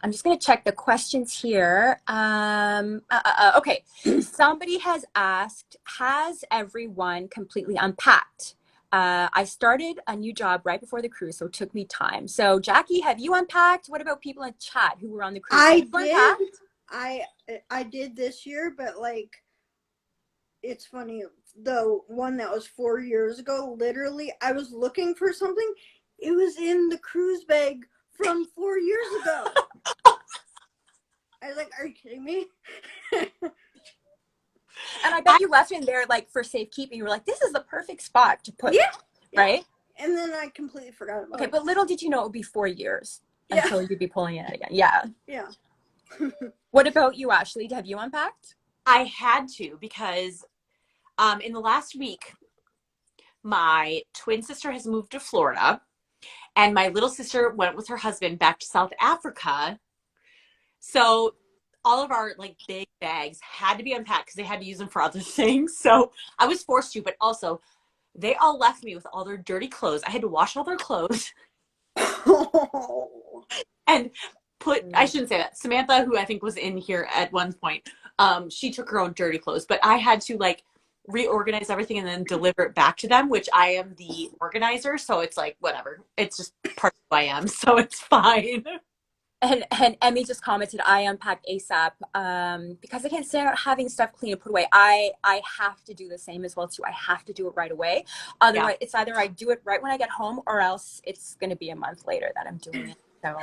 I'm just going to check the questions here. Okay. Somebody has asked, has everyone completely unpacked? I started a new job right before the cruise, so it took me time. So Jacci, have you unpacked? What about people in chat who were on the cruise? I did. I did this year, but like, it's funny. The one that was 4 years ago, literally, I was looking for something. It was in the cruise bag from 4 years ago. I was like, are you kidding me? And I bet you left it in there like for safekeeping. You were like, this is the perfect spot to put it, right? And then I completely forgot about it. Okay, but little did you know it would be 4 years until you'd be pulling it again. Yeah. Yeah. What about you, Ashley? Have you unpacked? I had to, because in the last week, my twin sister has moved to Florida, and my little sister went with her husband back to South Africa. So all of our like big bags had to be unpacked because they had to use them for other things. So I was forced to, but also they all left me with all their dirty clothes. I had to wash all their clothes and I shouldn't say that. Samantha, who I think was in here at one point, she took her own dirty clothes, but I had to like reorganize everything and then deliver it back to them, which I am the organizer. So it's like, whatever. It's just part of who I am. So it's fine. And Emmy just commented, I unpacked ASAP because I can't stand having stuff clean and put away. I have to do the same as well too. I have to do it right away. Otherwise, it's either I do it right when I get home, or else it's going to be a month later that I'm doing it. So,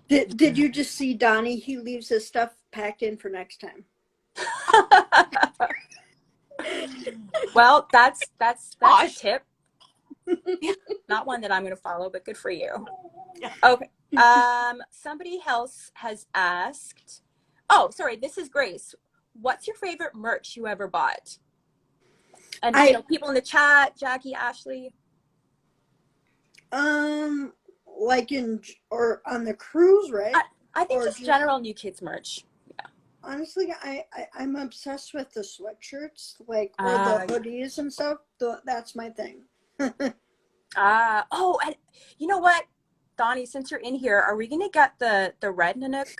Did you just see Donnie? He leaves his stuff packed in for next time. well, that's a Gosh. tip. Not one that I'm going to follow, but good for you. Yeah. Okay. Somebody else has asked. Oh, sorry. This is Grace. What's your favorite merch you ever bought? And you know, people in the chat, Jackie, Ashley. Like or on the cruise, right? I think just general New Kids merch. Yeah. Honestly, I'm obsessed with the sweatshirts, like or the hoodies and stuff. That's my thing. Oh, and you know what, Donnie, since you're in here, are we gonna get the red Nanook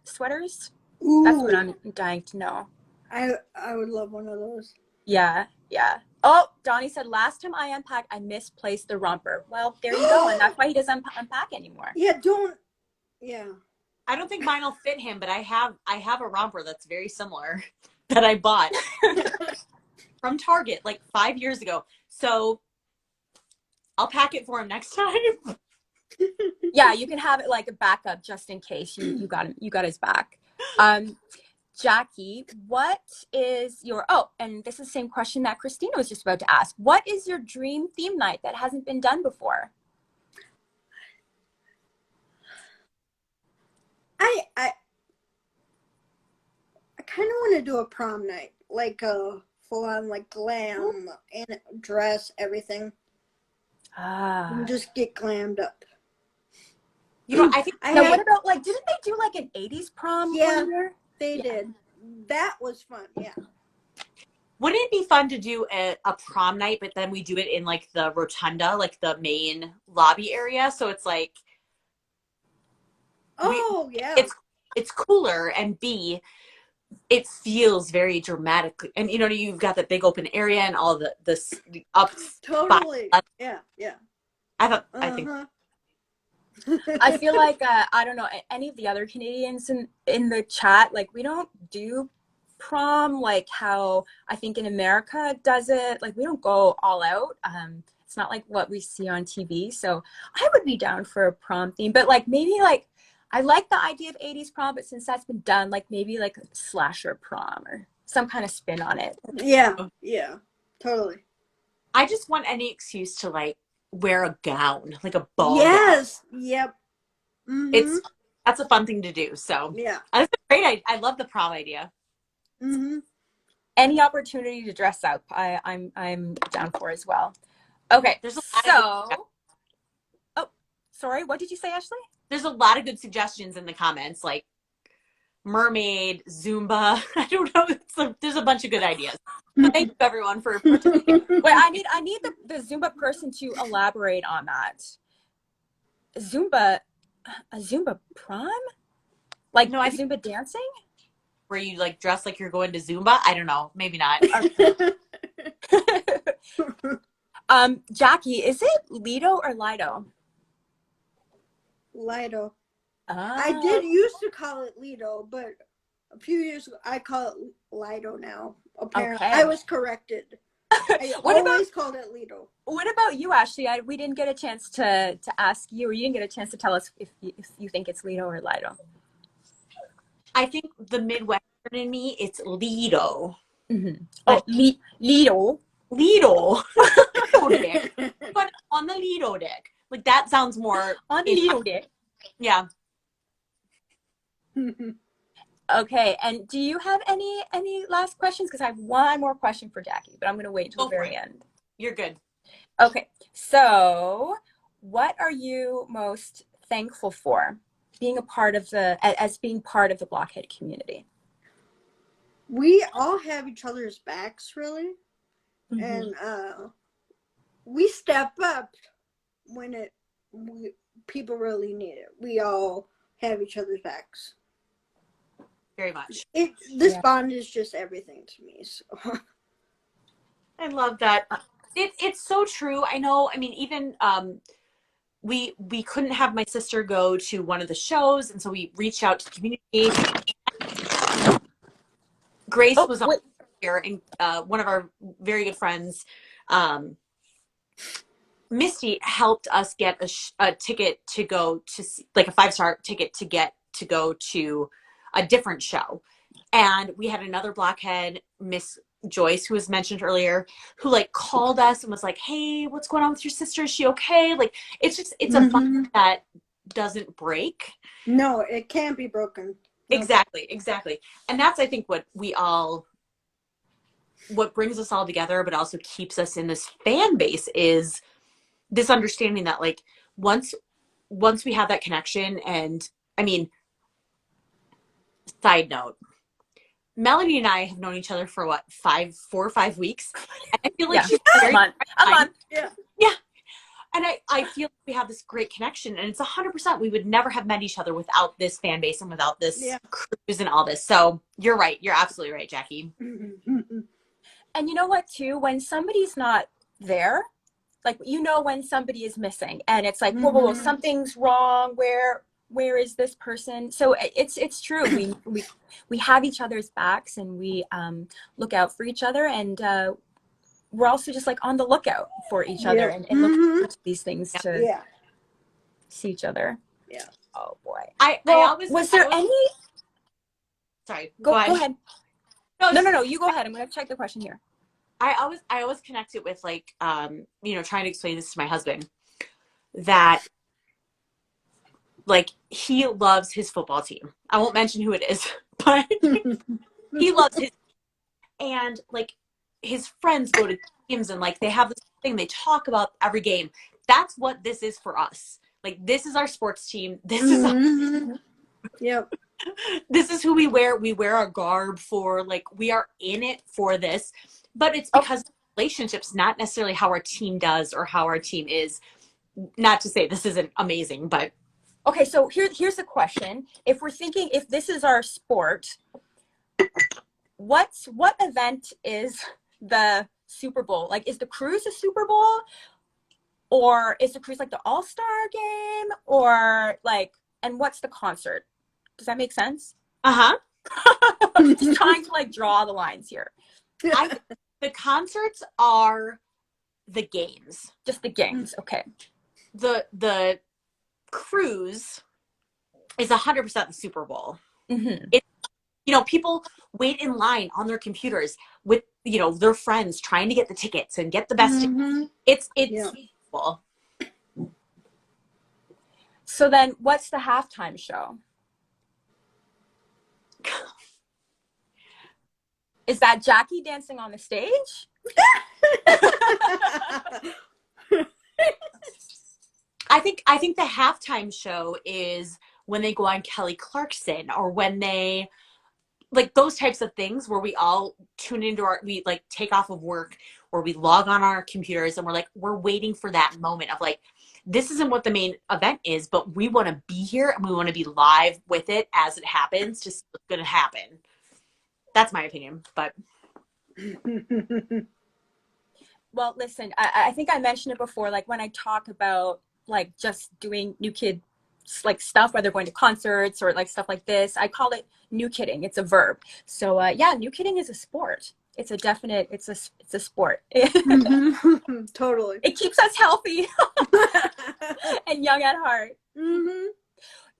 sweaters? Ooh. That's what I'm dying to know. I would love one of those. Yeah. Oh, Donnie said last time I unpacked, I misplaced the romper. Well, there you go, and that's why he doesn't unpack anymore. Yeah, Yeah. I don't think mine will fit him, but I have a romper that's very similar that I bought from Target like 5 years ago. So I'll pack it for him next time. Yeah, you can have it like a backup just in case you got his back. Jackie, what is your and this is the same question that Christina was just about to ask. What is your dream theme night that hasn't been done before? I kind of want to do a prom night, like a full on like glam and dress, everything. And just get glammed up. You know, I think. What about like? Didn't they do like an '80s prom? Yeah, they did. That was fun. Yeah. Wouldn't it be fun to do a prom night, but then we do it in like the rotunda, like the main lobby area? So it's like. Yeah. It's cooler, and B, it feels very dramatic, and you know you've got the big open area and all the up. Totally. Yeah. I think. I feel like I don't know any of the other Canadians in the chat. Like we don't do prom like how I think in America does it. Like we don't go all out. It's not like what we see on TV. So I would be down for a prom theme, but like maybe like. I like the idea of 80s prom, but since that's been done, like maybe like a slasher prom or some kind of spin on it. Yeah, totally. I just want any excuse to like wear a gown, like a ball gown. Yep. Mm-hmm. That's a fun thing to do. So yeah, that's a great. I love the prom idea. Mm-hmm. Any opportunity to dress up, I'm down for as well. Okay, sorry, what did you say, Ashley? There's a lot of good suggestions in the comments, like mermaid, Zumba. I don't know. There's a bunch of good ideas. So thank you everyone for participating. Wait, I need the Zumba person to elaborate on that. A Zumba prom? Like no, Zumba dancing? Where you like dress like you're going to Zumba? I don't know. Maybe not. Jackie, is it Lido or Lido? Lido. I did used to call it Lido, but a few years ago I call it Lido now. Apparently, I was corrected. I always called it Lido. What about you, Ashley? We didn't get a chance to ask you, or you didn't get a chance to tell us if you think it's Lido or Lido. I think the Midwestern in me, it's Lido. Mm-hmm. Oh, Lido. Lido. But on the Lido deck. Like that sounds more on the Lido deck. Yeah. Okay, and do you have any last questions? Because I have one more question for Jackie, but I'm going to wait until the very end. You're good. Okay, so what are you most thankful for being a part of being part of the Blockhead community? We all have each other's backs, really, and we step up when people really need it. We all have each other's backs. Very much. This bond is just everything to me. So I love that. It's so true. I know. I mean, even we couldn't have my sister go to one of the shows, and so we reached out to the community. Grace Oh, was on wait. here, and one of our very good friends, um, Misty, helped us get a ticket to go to see, like a 5-star ticket to get to go to a different show. And we had another blockhead, Miss Joyce, who was mentioned earlier, who like called us and was like, "Hey, what's going on with your sister? Is she okay?" Like, it's a bond that doesn't break. No, it can't be broken. No. Exactly. And that's, I think, what brings us all together, but also keeps us in this fan base, is this understanding that like once we have that connection. And I mean, side note, Melanie and I have known each other for what, 4 or 5 weeks, and I feel like she's very a month. yeah. And I feel like we have this great connection, and it's 100%. We would never have met each other without this fan base and without this cruise and all this. So you're right. You're absolutely right, Jackie. And you know what, too? When somebody's not there, like, you know, when somebody is missing, and it's like, whoa, something's wrong. Where is this person? So it's true. We have each other's backs, and we look out for each other, and we're also just like on the lookout for each other, and look for these things to see each other. Yeah. Oh boy. Was there any? Sorry. Go ahead. No. You go ahead. I'm going to check the question here. I always connect it with like, you know, trying to explain this to my husband, that like he loves his football team. I won't mention who it is, but he loves his, and like his friends go to games, and like they have this thing they talk about every game. That's what this is for us. Like, this is our sports team. This is Yep. This is who we wear. We wear our garb for, like, we are in it for this, but it's because of relationships, not necessarily how our team does or how our team is. Not to say this isn't amazing, but okay. So here's the question: if we're thinking, if this is our sport, what event is the Super Bowl? Like, is the cruise a Super Bowl, or is the cruise like the All-Star game, or like, and what's the concert? Does that make sense? Just trying to like draw the lines here. The concerts are the games. Just the games. Okay. The cruise is 100% the Super Bowl. Mm-hmm. You know, people wait in line on their computers with, you know, their friends trying to get the tickets and get the best. It's cool. So then what's the halftime show? Is that Jackie dancing on the stage? I think the halftime show is when they go on Kelly Clarkson, or when they, like, those types of things where we all tune into we like take off of work, or we log on our computers, and we're waiting for that moment of like, this isn't what the main event is, but we want to be here and we want to be live with it as it happens, just what's going to happen. That's my opinion, but. Well, listen, I think I mentioned it before, like when I talk about like just doing new kid like stuff, whether going to concerts or like stuff like this, I call it new kidding. It's a verb. So yeah, new kidding is a sport. It's a definite, it's a sport. Totally. It keeps us healthy and young at heart.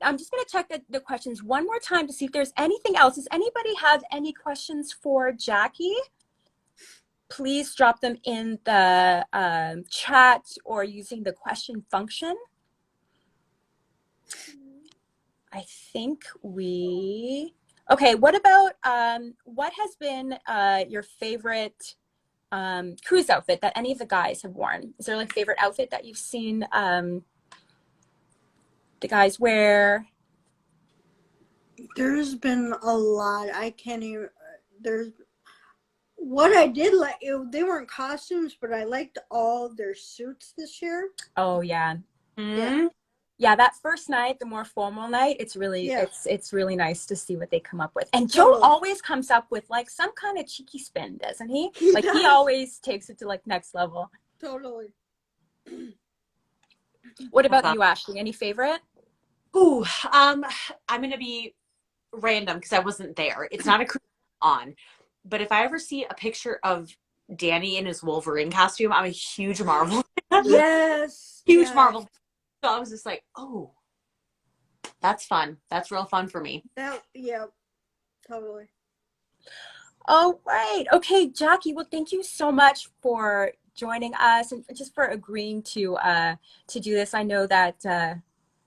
I'm just going to check the questions one more time to see if there's anything else. Does anybody have any questions for Jackie? Please drop them in the chat or using the question function. I think okay, what about, what has been your favorite cruise outfit that any of the guys have worn? Is there like a favorite outfit that you've seen the guys wear? There's been a lot. I can't even, what I did like, they weren't costumes, but I liked all their suits this year. Oh, yeah. Yeah. Yeah, that first night, the more formal night, it's really Yeah. it's really nice to see what they come up with. And Joe Totally. always comes up with like some kind of cheeky spin, doesn't he? He Like he does. always takes it to like next level. Totally. What about you, Ashley? Any favorite? Ooh, I'm gonna be random because I wasn't there. It's not a cruise on, but if I ever see a picture of Danny in his Wolverine costume, I'm a huge Marvel fan. Yes. Huge yes. Marvel fan. So I was just like, oh, that's fun. That's real fun for me. Yeah, totally. Oh, right. Okay, Jacci. Well, thank you so much for joining us and just for agreeing to do this. I know that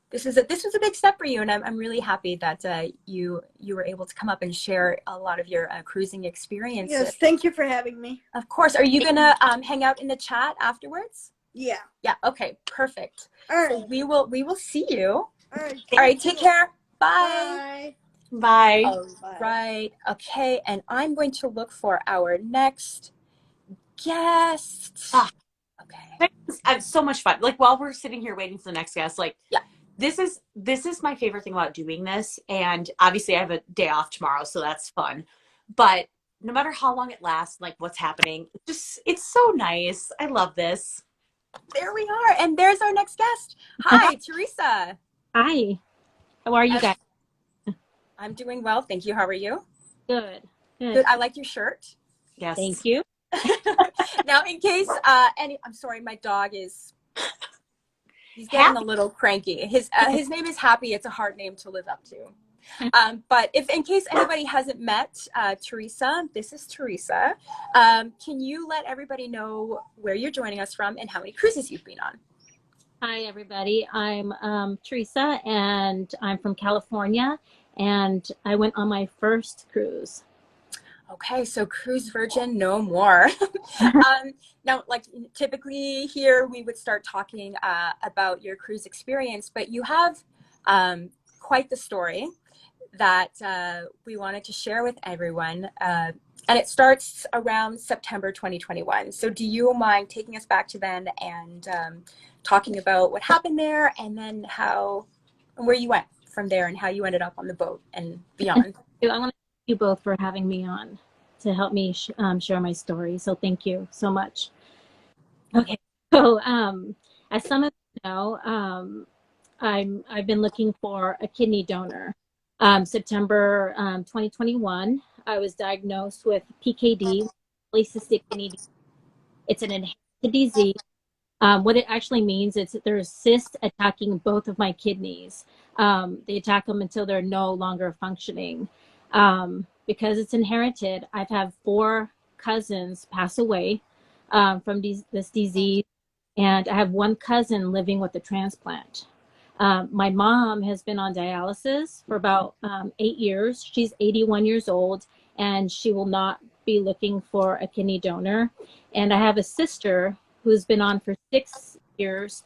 this was a big step for you, and I'm really happy that you were able to come up and share a lot of your cruising experiences. Yes, thank you for having me. Of course. Are you gonna hang out in the chat afterwards? Yeah. Yeah. Okay. Perfect. All right. So we will see you. All right. All right. Take care. Bye. Bye. Bye. All right. Okay. And I'm going to look for our next guest. Okay. It's so much fun. Like while we're sitting here waiting for the next guest, like Yeah. this is my favorite thing about doing this. And obviously I have a day off tomorrow, so that's fun. But no matter how long it lasts, like what's happening, it's so nice. I love this. There we are. And there's our next guest. Hi, Theresa. Hi. How are you guys? I'm doing well. Thank you. How are you? Good. Good. I like your shirt. Yes. Thank you. Now, in case I'm sorry, my dog he's getting a little cranky. His name is Happy. It's a hard name to live up to. But if in case anybody hasn't met Theresa, this is Theresa. Can you let everybody know where you're joining us from and how many cruises you've been on? Hi, everybody. I'm Theresa, and I'm from California, and I went on my first cruise. Okay, so cruise virgin, no more. Now, like typically here, we would start talking about your cruise experience, but you have quite the story that we wanted to share with everyone. And it starts around September 2021. So do you mind taking us back to then and talking about what happened there and then where you went from there and how you ended up on the boat and beyond? I want to thank you both for having me on to help me share my story. So thank you so much. Okay. So as some of you know, I've been looking for a kidney donor. September 2021, I was diagnosed with PKD, polycystic kidney disease. It's an inherited disease. What it actually means is that there's cysts attacking both of my kidneys. They attack them until they're no longer functioning. Because it's inherited, I've had 4 cousins pass away from this disease, and I have 1 cousin living with a transplant. My mom has been on dialysis for about 8 years. She's 81 years old, and she will not be looking for a kidney donor. And I have a sister who's been on for 6 years.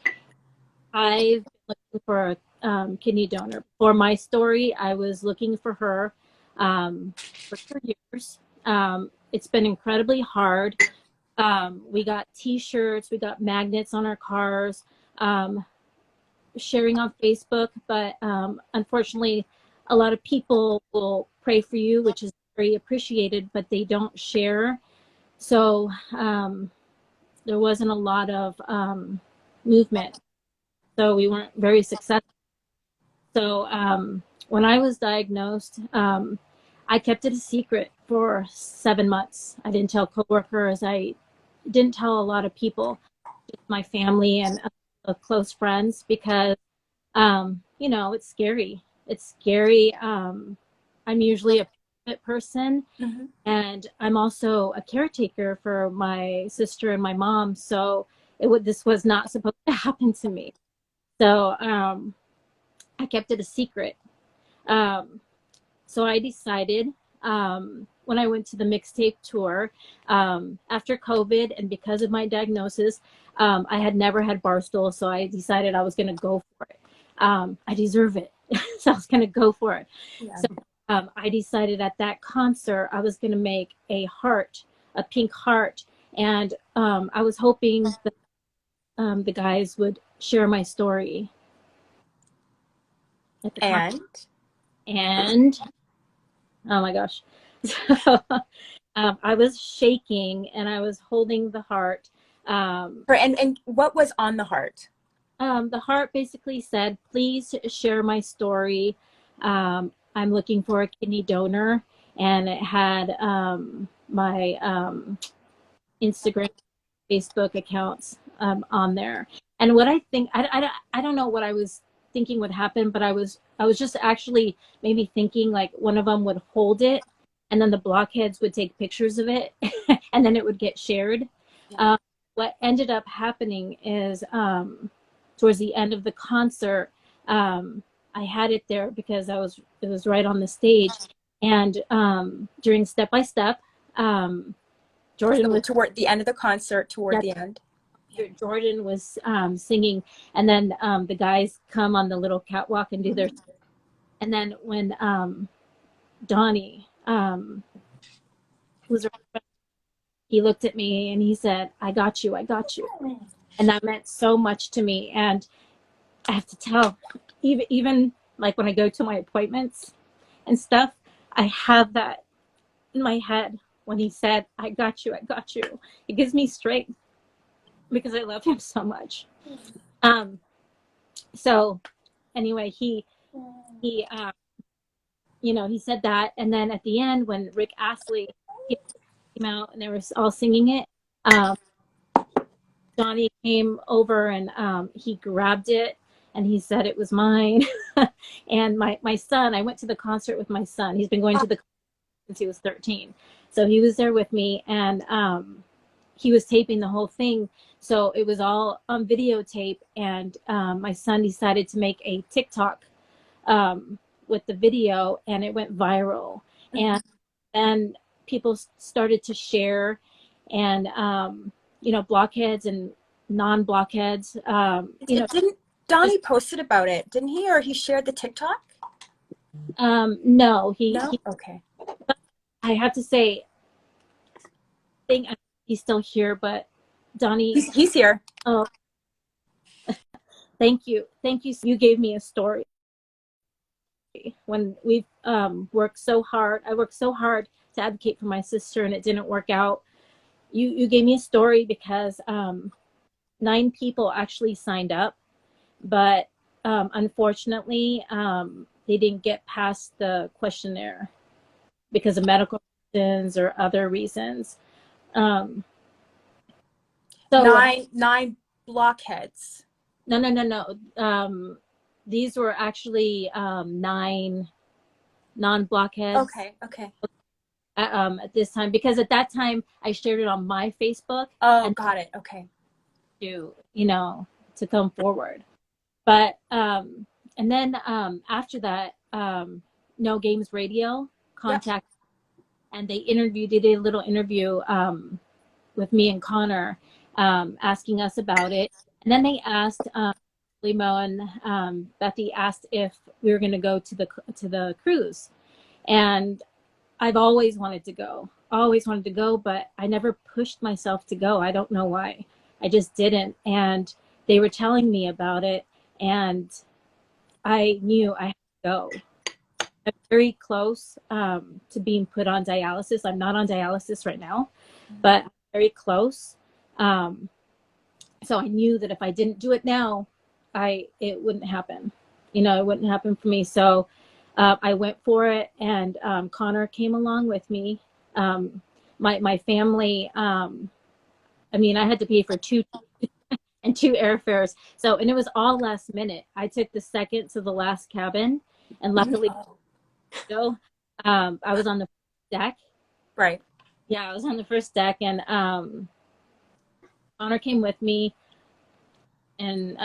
I've been looking for a kidney donor. For my story, I was looking for her for 2 years. It's been incredibly hard. We got T-shirts, we got magnets on our cars, sharing on Facebook, but unfortunately, a lot of people will pray for you, which is very appreciated, but they don't share. So there wasn't a lot of movement. So we weren't very successful. So when I was diagnosed, I kept it a secret for 7 months. I didn't tell coworkers. I didn't tell a lot of people, just my family and close friends, because you know, it's scary. It's scary. I'm usually a private person, and I'm also a caretaker for my sister and my mom. So this was not supposed to happen to me. So I kept it a secret. So I decided when I went to the Mixtape tour after COVID, and because of my diagnosis, I had never had Barstool, so I decided I was going to go for it. I deserve it. So I was going to go for it. Yeah. So I decided at that concert I was going to make a heart, a pink heart, and I was hoping that the guys would share my story. at the concert. And And oh my gosh. So, I was shaking and I was holding the heart. and what was on the heart? The heart basically said, please share my story. I'm looking for a kidney donor. And it had my Instagram, Facebook accounts on there. And what I think, I don't know what I was thinking would happen, but I was just actually maybe thinking like one of them would hold it and then the blockheads would take pictures of it and then it would get shared. What ended up happening is towards the end of the concert, I had it there because it was right on the stage. And during Step by Step, Jordan was Toward the end of the concert, toward the end. Jordan was singing, and then the guys come on the little catwalk and do their. And then when Donnie was, he looked at me and he said, "I got you, I got you," and that meant so much to me. And I have to tell, even like when I go to my appointments and stuff, I have that in my head when he said, "I got you, I got you." It gives me strength because I love him so much. So anyway, he he said that, and then at the end when Rick Astley came out and they were all singing it, Donnie came over and he grabbed it and he said it was mine. And my son, I went to the concert with my son. He's been going to the concert since he was 13. So he was there with me, and he was taping the whole thing. So it was all on videotape, and my son decided to make a TikTok with the video, and it went viral. And then people started to share, and blockheads and non-blockheads. Didn't Donnie posted about it, didn't he? Or he shared the TikTok? No, No? he Okay. I have to say, I think he's still here, but Donnie, He's here. oh, thank you. You gave me a story. When we've worked so hard, I worked so hard to advocate for my sister, and it didn't work out. You gave me a story because 9 people actually signed up, but unfortunately, they didn't get past the questionnaire because of medical reasons or other reasons. So 9 blockheads. No. These were actually 9 non-blockheads. Okay. At this time, because at that time I shared it on my Facebook. Oh, and got it. Okay. To come forward. But and then after that, No Games Radio contacted, and they did a little interview with me and Connor, asking us about it. And then they asked Limo and Bethy asked if we were going to go to the cruise. And I've always wanted to go, but I never pushed myself to go. I don't know why. I just didn't. And they were telling me about it, and I knew I had to go. I'm very close to being put on dialysis. I'm not on dialysis right now, but I'm very close. So I knew that if I didn't do it now, it wouldn't happen. It wouldn't happen for me. So I went for it, and Connor came along with me. My family, I had to pay for 2 airfares. So, and it was all last minute. I took the second to the last cabin, and luckily, I was on the deck. Right. Yeah, I was on the first deck, and Connor came with me, and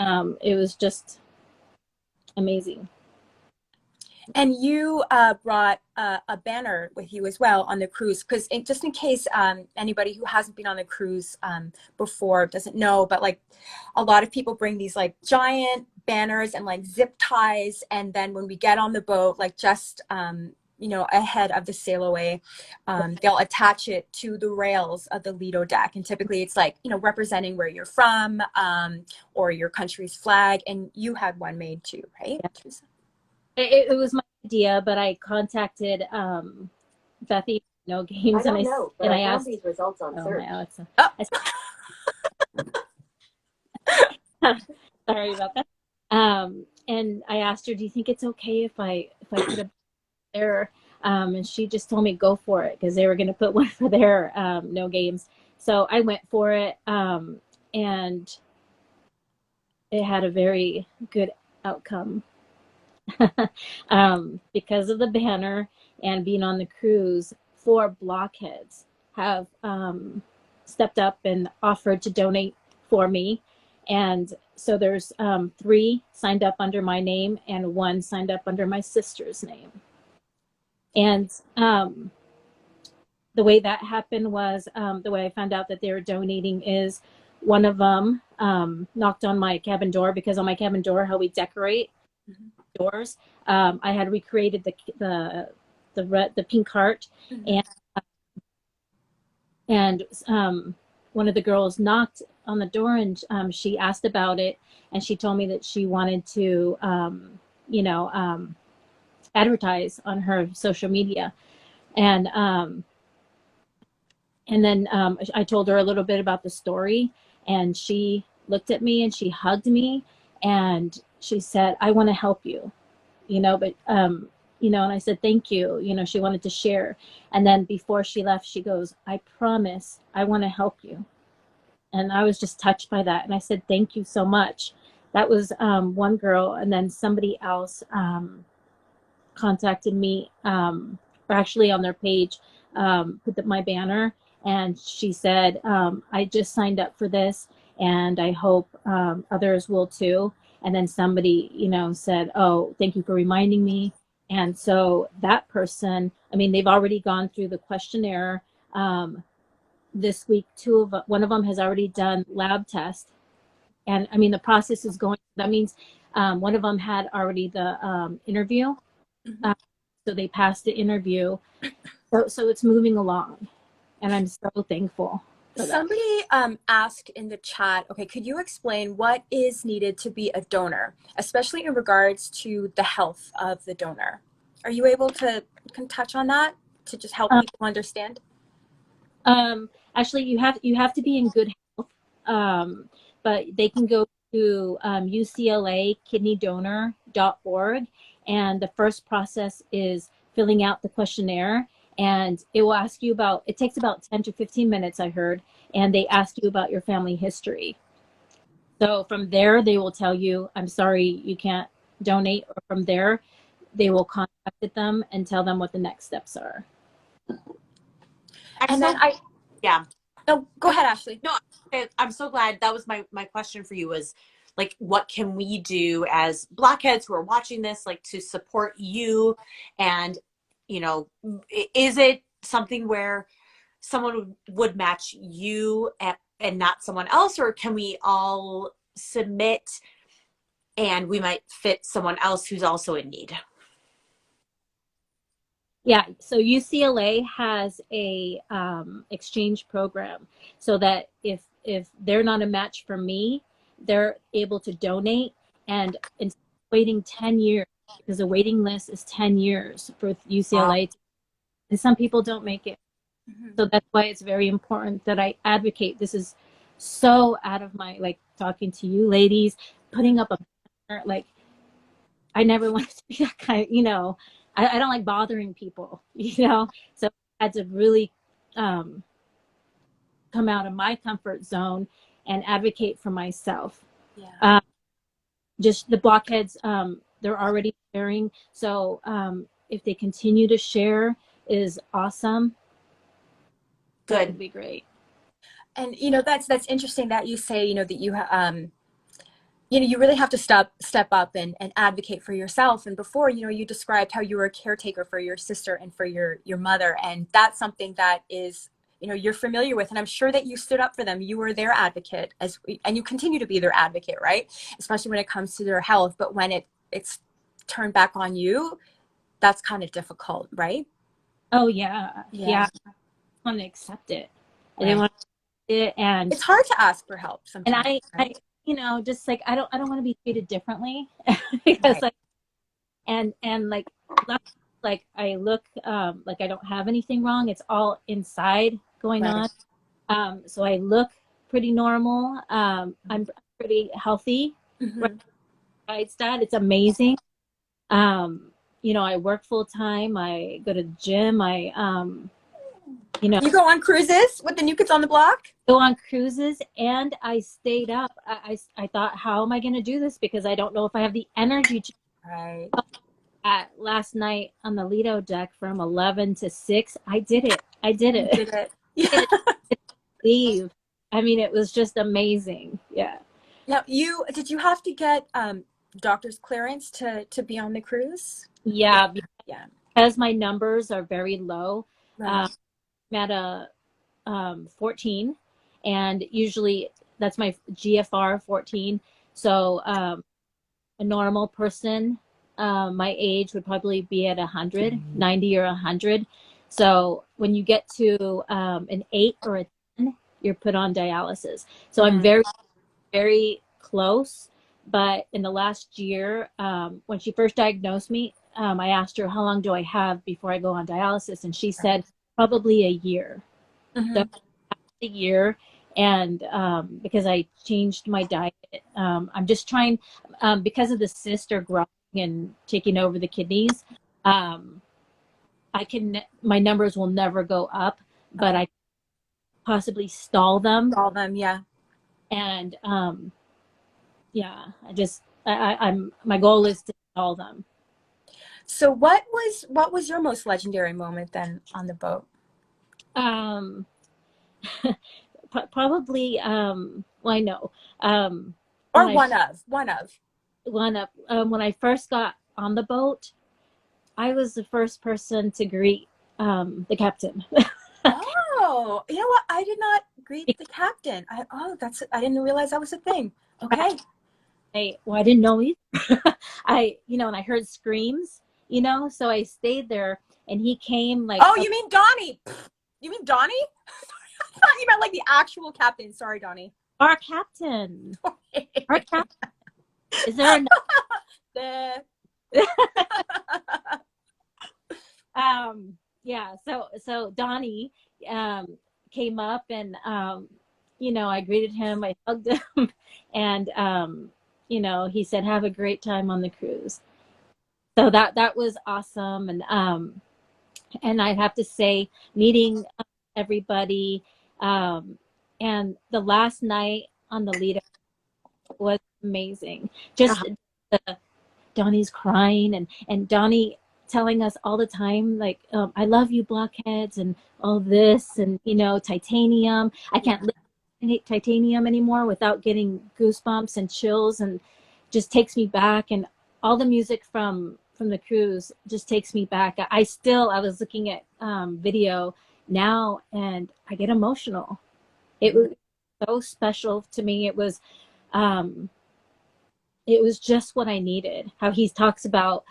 it was just amazing. And you brought a banner with you as well on the cruise, because just in case anybody who hasn't been on a cruise before doesn't know, but like a lot of people bring these like giant banners and like zip ties, and then when we get on the boat, like just ahead of the sail away, they'll attach it to the rails of the Lido deck, and typically it's like representing where you're from or your country's flag. And you had one made too, right, Theresa? it was my idea, but I contacted Bethy No Games, and I asked these results on search. My Alexa. Oh. Sorry about that. And I asked her, "Do you think it's okay if I put a there?" And she just told me go for it because they were going to put one for their No Games. So I went for it, and it had a very good outcome. Because of the banner and being on the cruise, 4 Blockheads have stepped up and offered to donate for me. And so there's 3 signed up under my name and 1 signed up under my sister's name. And the way that happened was the way I found out that they were donating is one of them knocked on my cabin door, because on my cabin door, how we decorate doors, I had recreated the pink heart, and one of the girls knocked on the door, and she asked about it, and she told me that she wanted to advertise on her social media, and then I told her a little bit about the story, and she looked at me and she hugged me, and she said, "I want to help you," but and I said, "Thank you." She wanted to share. And then before she left, she goes, "I promise I want to help you." And I was just touched by that. And I said, "Thank you so much." That was one girl. And then somebody else contacted me, or actually on their page, put my banner. And she said, "I just signed up for this, and I hope others will too." And then somebody, said, "Oh, thank you for reminding me." And so that person, they've already gone through the questionnaire this week. One of them has already done lab test. And the process is going. That means one of them had already the interview. So they passed the interview. So it's moving along. And I'm so thankful for that. Somebody asked in the chat, okay, could you explain what is needed to be a donor, especially in regards to the health of the donor? Are you able to touch on that to just help people understand? Actually, you have to be in good health, but they can go to UCLAkidneydonor.org, and the first process is filling out the questionnaire. And it will ask you it takes about 10 to 15 minutes, I heard, and they ask you about your family history. So from there, they will tell you, "I'm sorry, you can't donate." Or from there, they will contact them and tell them what the next steps are. And then No, go ahead, Ashley. No, I'm so glad. That was my question for you was, like, what can we do as Blockheads who are watching this, like, to support you? And is it something where someone would match you and not someone else, or can we all submit and we might fit someone else who's also in need? Yeah, so UCLA has a exchange program, so that if they're not a match for me, they're able to donate, and instead of waiting 10 years, because the waiting list is 10 years for UCLA. Wow. And some people don't make it. So that's why it's very important that I advocate. This is so out of my, talking to you ladies, putting up a banner, I never wanted to be that kind, I don't like bothering people, so I had to really come out of my comfort zone and advocate for myself. Yeah. Just the Blockheads, they're already sharing. So if they continue to share is awesome. Good. That would be great. And, that's interesting that you say, that you you really have to step up and advocate for yourself. And before, you described how you were a caretaker for your sister and for your mother. And that's something that is, you're familiar with. And I'm sure that you stood up for them. You were their advocate and you continue to be their advocate, right? Especially when it comes to their health. But when it's turned back on you, that's kind of difficult, right? Oh, yeah. Yeah. I want to accept it. I didn't want to it, and it's hard to ask for help sometimes. And I just I don't want to be treated differently because and like I look like I don't have anything wrong. It's all inside going Right. on. So I look pretty normal. I'm pretty healthy. Right, Mm-hmm. besides that, it's amazing. You know, I work full time. I go to the gym. You know, You go on cruises with the New Kids on the Block? go on cruises, and I stayed up. I thought, how am I going to do this? Because I don't know if I have the energy to. Right. Last night on the Lido deck from 11 to 6, I did it. I did You it. did it. I Yeah. didn't leave. I mean, it was just amazing. Yeah. Now, did you have to get doctor's clearance to be on the cruise? Yeah. Yeah. Because my numbers are very low. Right. I'm at a 14, and usually that's my GFR 14. So a normal person my age would probably be at 100, 90 or 100. So when you get to an 8 or a 10, you're put on dialysis. So I'm very, very close. But in the last year, when she first diagnosed me, I asked her, how long do I have before I go on dialysis? And she said, probably a year. So Mm-hmm. a year. And because I changed my diet, I'm just trying, because of the cyst are growing and taking over the kidneys, my numbers will never go up, but I possibly stall them. All them, yeah. And yeah, my goal is to stall them. So what was your most legendary moment then on the boat? Um, Probably, well, I know, Or when I one of. when I first got on the boat, I was the first person to greet the captain. Oh, you know what? I did not greet the captain. I didn't realize that was a thing. Okay. I didn't know either. And I heard screams, so I stayed there, and he came like, Oh, you mean Donnie? You mean Donnie? I thought you meant like the actual captain. Sorry, Donnie. our captain. Our captain. Is there another? The- Yeah, so Donnie came up, and I greeted him, I hugged him, and he said, have a great time on the cruise. So that was awesome. And I have to say, meeting everybody, and the last night on the Lido was amazing. Just Donnie's crying, and Donnie telling us all the time, like, I love you, Blockheads, and all this, and titanium. I can't live in titanium anymore without getting goosebumps and chills, and just takes me back. And all the music from the cruise just takes me back. I was looking at video now, and I get emotional. It was so special to me. It was just what I needed. How he talks about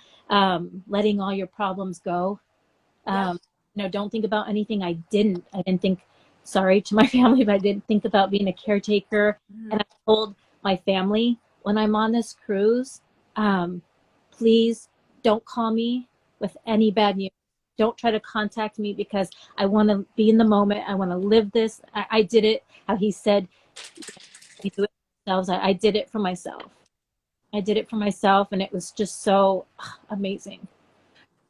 letting all your problems go. Don't think about anything. I didn't think, sorry to my family, but I didn't think about being a caretaker. Mhm. And I told my family, when I'm on this cruise, please don't call me with any bad news. Don't try to contact me, because I want to be in the moment. I want to live this. I did it. How he said, we do it ourselves. I did it for myself. I did it for myself, and it was just so amazing.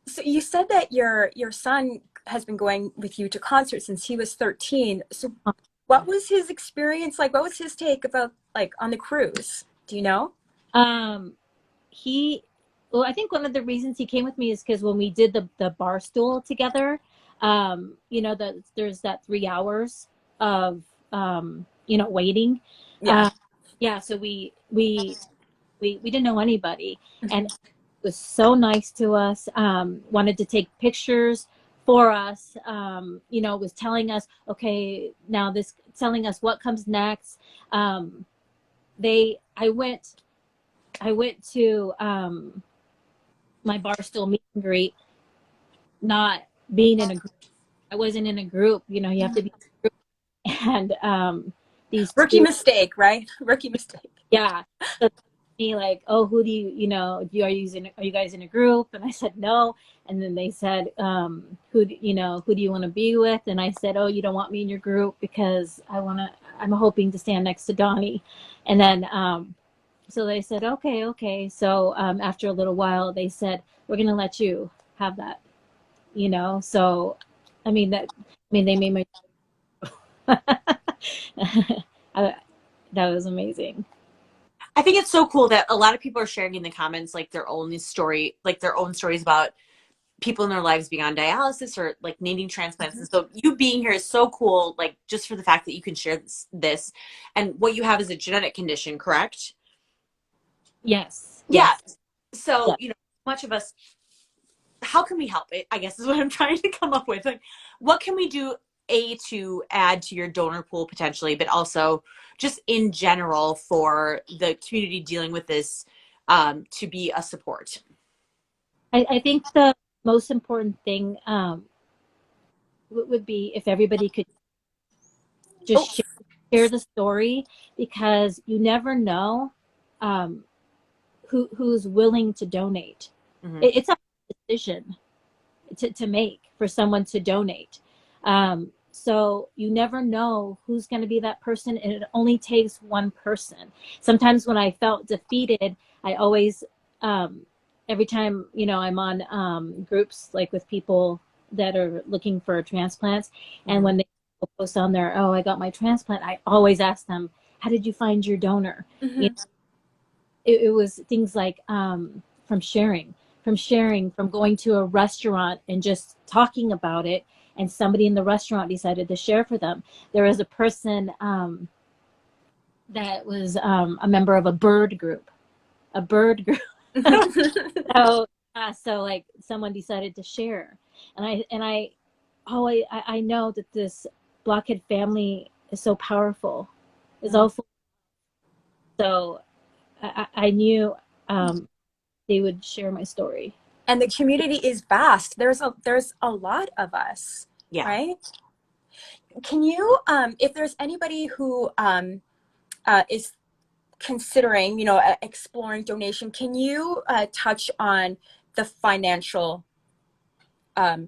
So you said that your son has been going with you to concerts since he was 13. So what was his experience like? What was his take about like on the cruise? Do you know? I think one of the reasons he came with me is because when we did the bar stool together, there's that 3 hours of waiting. Yeah. Yeah. So we didn't know anybody, and it was so nice to us. Wanted to take pictures for us. Was telling us, okay, now telling us what comes next. I went to my Barstool meet and greet, not being in a group. I wasn't in a group. You have to be in a group. And these Rookie two, mistake, right? Rookie mistake. yeah. So me like, oh, who do you, are you guys in a group? And I said, no. And then they said, who do you want to be with? And I said, oh, you don't want me in your group because I'm hoping to stand next to Donnie. And then, so they said, okay. So, after a little while, they said, we're going to let you have that, so, they made my, I, that was amazing. I think it's so cool that a lot of people are sharing in the comments like their own stories about people in their lives being on dialysis or like needing transplants. And so you being here is so cool, like just for the fact that you can share this. And what you have is a genetic condition, correct? Yes. Yeah. Yes. So, much of us, how can we help it? I guess is what I'm trying to come up with. Like, what can we do, to add to your donor pool potentially, but also just in general for the community dealing with this, to be a support? I think the most important thing would be if everybody could just share the story, because you never know who's willing to donate. Mm-hmm. It's a decision to make for someone to donate. So you never know who's going to be that person, and it only takes one person. Sometimes when I felt defeated, I always, every time, I'm on groups like with people that are looking for transplants, and when they post on there, oh, I got my transplant, I always ask them, how did you find your donor? It was things like from sharing, from going to a restaurant and just talking about it, and somebody in the restaurant decided to share for them. There was a person that was a member of a bird group. So like someone decided to share, and I know that this Blockhead family is so powerful. Is also, so I knew they would share my story. And the community is vast. There's a lot of us, right? Can you, if there's anybody who is considering, exploring donation, can you touch on the financial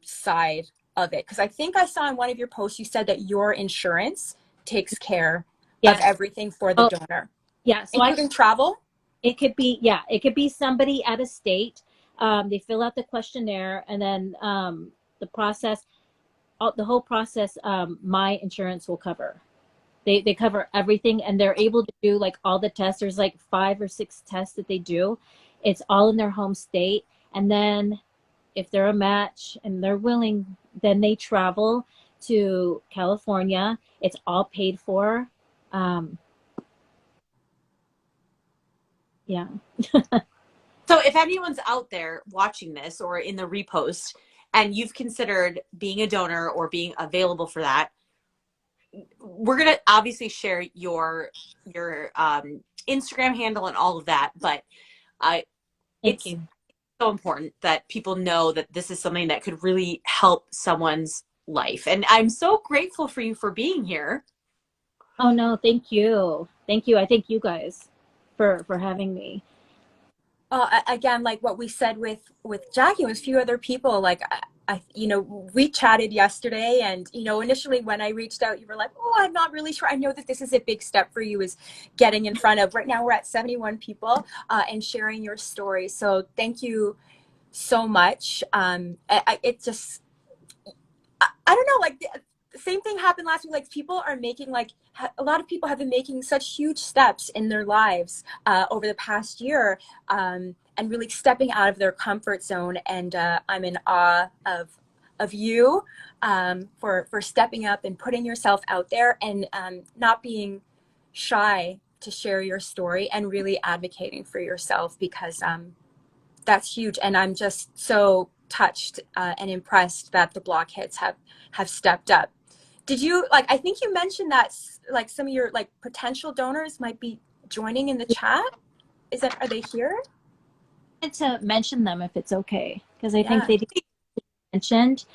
side of it? Because I think I saw in one of your posts you said that your insurance takes care of everything for the donor. Yeah, so including travel. It could be somebody out of state. They fill out the questionnaire, and then the whole process, my insurance will cover. They cover everything, and they're able to do like all the tests. There's like 5 or 6 tests that they do. It's all in their home state, and then if they're a match and they're willing, then they travel to California. It's all paid for. Yeah. So if anyone's out there watching this or in the repost and you've considered being a donor or being available for that, we're going to obviously share your Instagram handle and all of that, but it's so important that people know that this is something that could really help someone's life. And I'm so grateful for you for being here. Oh no, thank you. I thank you guys for having me. Again, like what we said with Jacci and a few other people, like we chatted yesterday, and initially when I reached out, you were like, oh, I'm not really sure. I know that this is a big step for you, is getting in front of, right now we're at 71 people and sharing your story. So thank you so much. It just, I don't know, like the same thing happened last week. Like people are making, like a lot of people have been making such huge steps in their lives over the past year, and really stepping out of their comfort zone. And I'm in awe of you for stepping up and putting yourself out there, and not being shy to share your story, and really advocating for yourself, because that's huge. And I'm just so touched and impressed that the Blockheads have stepped up. Did you, like, I think you mentioned that like some of your like potential donors might be joining in the chat. Are they here? I wanted to mention them if it's okay, because I think they need to be mentioned.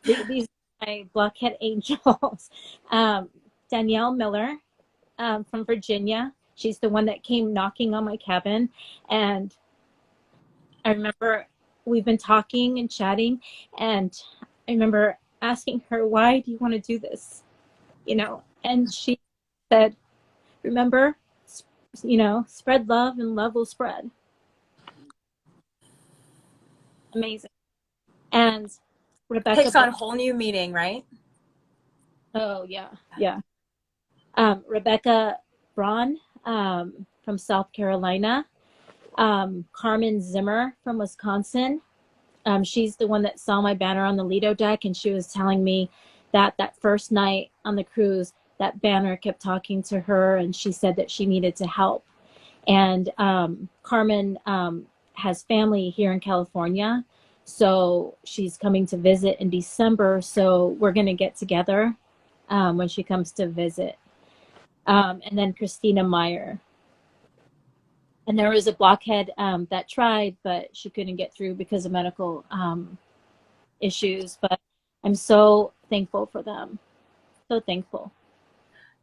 These are my Blockhead angels. Danielle Miller, from Virginia. She's the one that came knocking on my cabin. And I remember we've been talking and chatting. And I remember asking her, why do you want to do this? And she said, remember, spread love and love will spread. Amazing. And Rebecca Takes on a whole new meaning, right? Oh, yeah. Yeah. Rebecca Braun from South Carolina. Carmen Zimmer from Wisconsin. She's the one that saw my banner on the Lido deck, and she was telling me that first night on the cruise, that banner kept talking to her, and she said that she needed to help. And Carmen has family here in California, so she's coming to visit in December, so we're going to get together when she comes to visit. And then Christina Meyer. And there was a blockhead that tried, but she couldn't get through because of medical issues. But I'm so thankful for them. So thankful.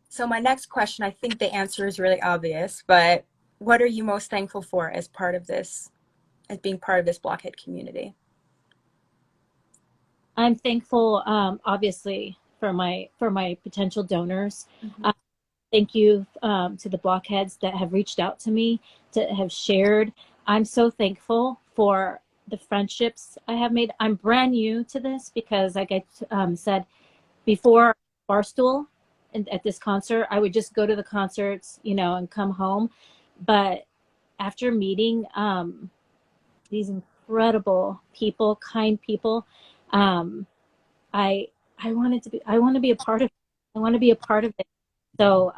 So my next question, I think the answer is really obvious, but what are you most thankful for as part of this, as being part of this blockhead community? I'm thankful, obviously, for my potential donors. Mm-hmm. Thank you to the blockheads that have reached out to me, to have shared. I'm so thankful for the friendships I have made. I'm brand new to this because, like I said before, Barstool and at this concert, I would just go to the concerts, and come home. But after meeting these incredible people, kind people, I want to be a part of it. I want to be a part of it. So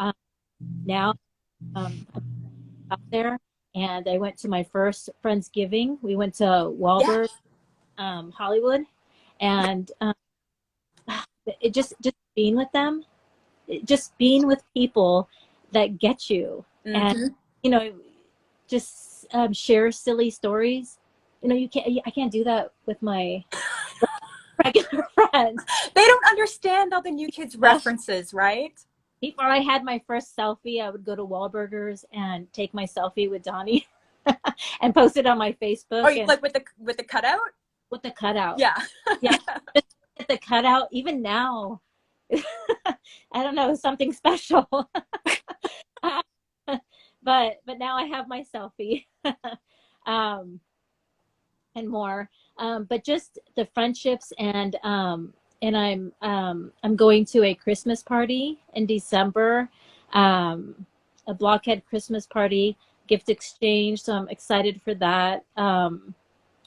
now I'm out there, and I went to my first Friendsgiving. We went to Wahlberg, Hollywood, and it just being with them, just being with people that get you, Mm-hmm. and just share silly stories. I can't do that with my regular friends. They don't understand all the new kids' references, right? Before I had my first selfie, I would go to Wahlburgers and take my selfie with Donnie and post it on my Facebook. Oh, like with the cutout? With the cutout. Yeah. Yeah. Just with the cutout, even now, I don't know, something special. But now I have my selfie. And more. But just the friendships, and I'm going to a Christmas party in December, a blockhead Christmas party, gift exchange. So I'm excited for that.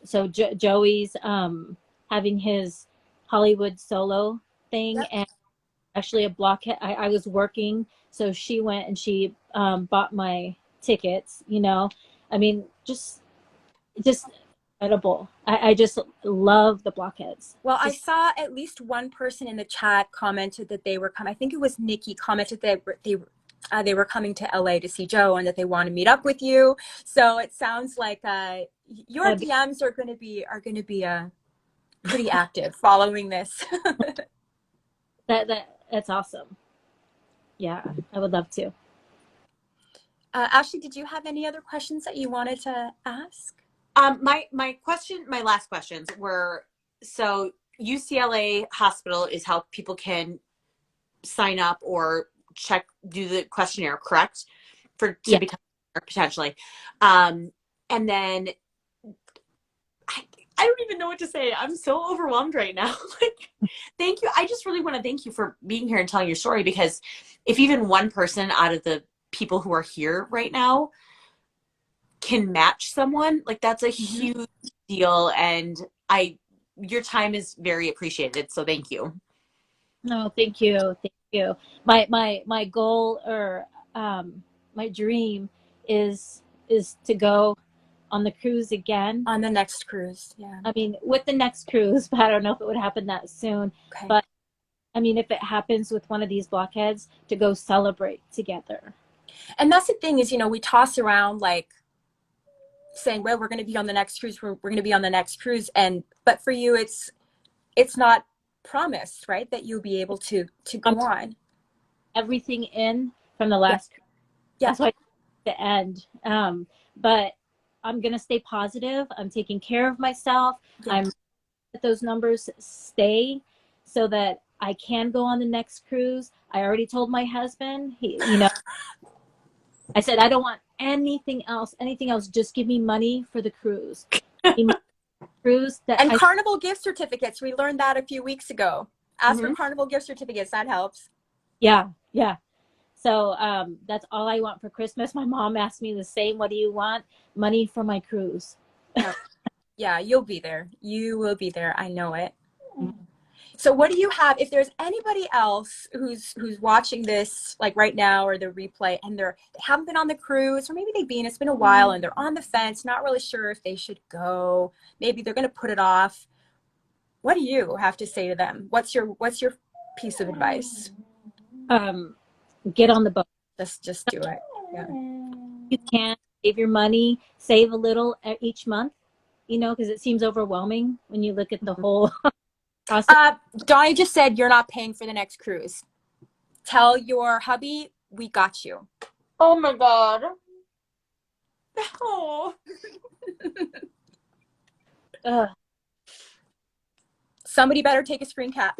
So Joey's having his Hollywood solo thing, Yep. and actually a blockhead. I was working, so she went and she bought my tickets. I mean, just incredible. I just love the blockheads. Well, I saw at least one person in the chat commented that they were coming. I think it was Nikki commented that they were coming to LA to see Joe and that they want to meet up with you. So it sounds like your DMs are going to be pretty active following this. That's awesome. Yeah, I would love to. Ashley, did you have any other questions that you wanted to ask? My last questions were, so UCLA Hospital is how people can sign up or do the questionnaire, correct? To become potentially. And then I don't even know what to say. I'm so overwhelmed right now. Thank you. I just really want to thank you for being here and telling your story, because if even one person out of the people who are here right now can match someone, that's a huge deal, and your time is very appreciated, so thank you. No, thank you. My goal, or my dream is to go on the cruise again. On the next cruise, yeah. I mean, with the next cruise, but I don't know if it would happen that soon. Okay. But I mean, if it happens with one of these blockheads, to go celebrate together. And that's the thing is, we toss around saying, well, we're going to be on the next cruise, we're going to be on the next cruise, but for you it's not promised, right, that you'll be able to go on. Everything in from the last. Yeah. That's why the end. But I'm gonna stay positive. I'm taking care of myself. Yeah. I'm let those numbers stay so that I can go on the next cruise. I already told my husband. I said I don't want anything else. Anything else? Just give me money for the cruise. Cruise that And Carnival gift certificates. We learned that a few weeks ago. Ask for Carnival gift certificates. That helps. Yeah. So that's all I want for Christmas. My mom asked me the same. What do you want? Money for my cruise. Yeah, you'll be there. You will be there. I know it. So what do you have, if there's anybody else who's watching this like right now or the replay and they haven't been on the cruise, or maybe they've been, it's been a while and they're on the fence, not really sure if they should go, maybe they're going to put it off. What do you have to say to them? What's your piece of advice? Get on the boat. Just do it. Yeah. You can save your money, save a little each month, because it seems overwhelming when you look at the whole process. Donnie just said you're not paying for the next cruise. Tell your hubby we got you. Oh my God. Oh. Somebody better take a screen cap.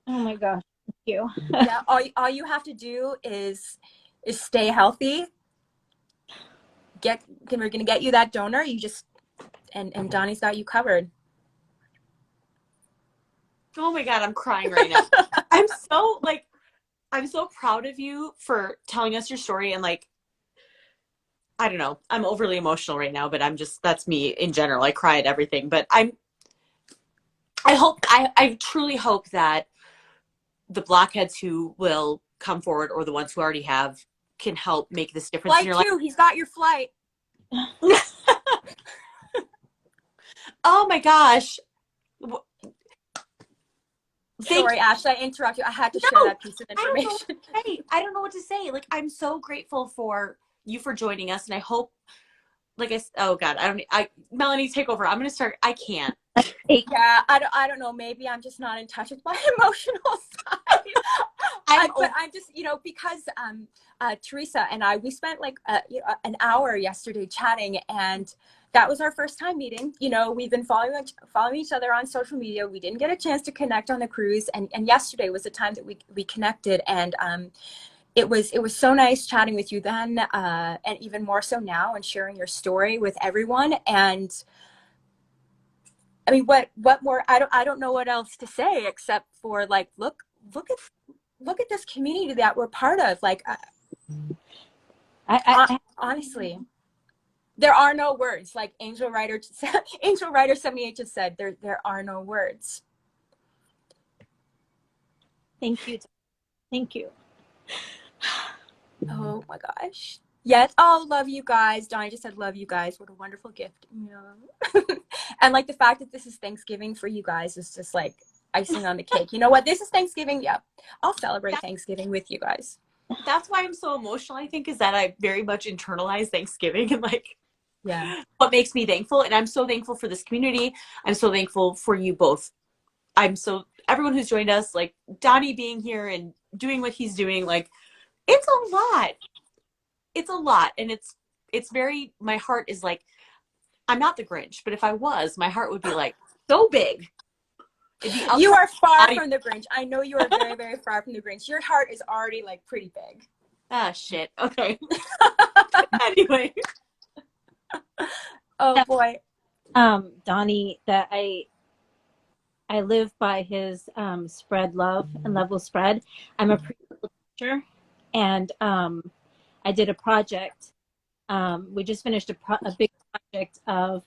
Oh my gosh. Thank you. Yeah, all you have to do is stay healthy. We're gonna get you that donor. You just and Donnie's got you covered. Oh my God, I'm crying right now. I'm so proud of you for telling us your story, and like, I don't know, I'm overly emotional right now, but that's me in general. I cry at everything, but I truly hope that the Blockheads who will come forward, or the ones who already have, can help make this difference in your life. He's got your flight. Oh my gosh. Sorry, Ashley, I interrupt you. I had to share that piece of information. I don't know what to say. Like, I'm so grateful for you for joining us, and I hope, oh God, Melanie, take over. I'm gonna start. I can't. Yeah, I don't know. Maybe I'm just not in touch with my emotional side. But I'm just, because Theresa and I, we spent like an hour yesterday chatting, and that was our first time meeting. We've been following each other on social media. We didn't get a chance to connect on the cruise, and yesterday was the time that we connected, and it was so nice chatting with you then, and even more so now, and sharing your story with everyone. And I mean, what more? I don't know what else to say except for like, look at this community that we're part of. Like, honestly, there are no words. Like Angel Rider 78 just said, there are no words. Thank you. Thank you. Oh my gosh. Yes. Oh, love you guys. Donnie just said, love you guys. What a wonderful gift. Yeah. And like the fact that this is Thanksgiving for you guys is just like icing on the cake. You know what? This is Thanksgiving. Yeah. I'll celebrate Thanksgiving with you guys. That's why I'm so emotional, I think, is that I very much internalize Thanksgiving and like, yeah, what makes me thankful. And I'm so thankful for this community. I'm so thankful for you both. Everyone who's joined us, like Donnie being here and doing what he's doing, like, it's a lot. It's a lot. And it's very, my heart is like, I'm not the Grinch, but if I was, my heart would be like so big. You are far from the Grinch. I know you are very, very far from the Grinch. Your heart is already like pretty big. Ah, shit. Okay. Anyway. Oh boy. Donnie, that I live by his spread love and love will spread. I'm a preschool teacher, and I did a project. We just finished a big project of,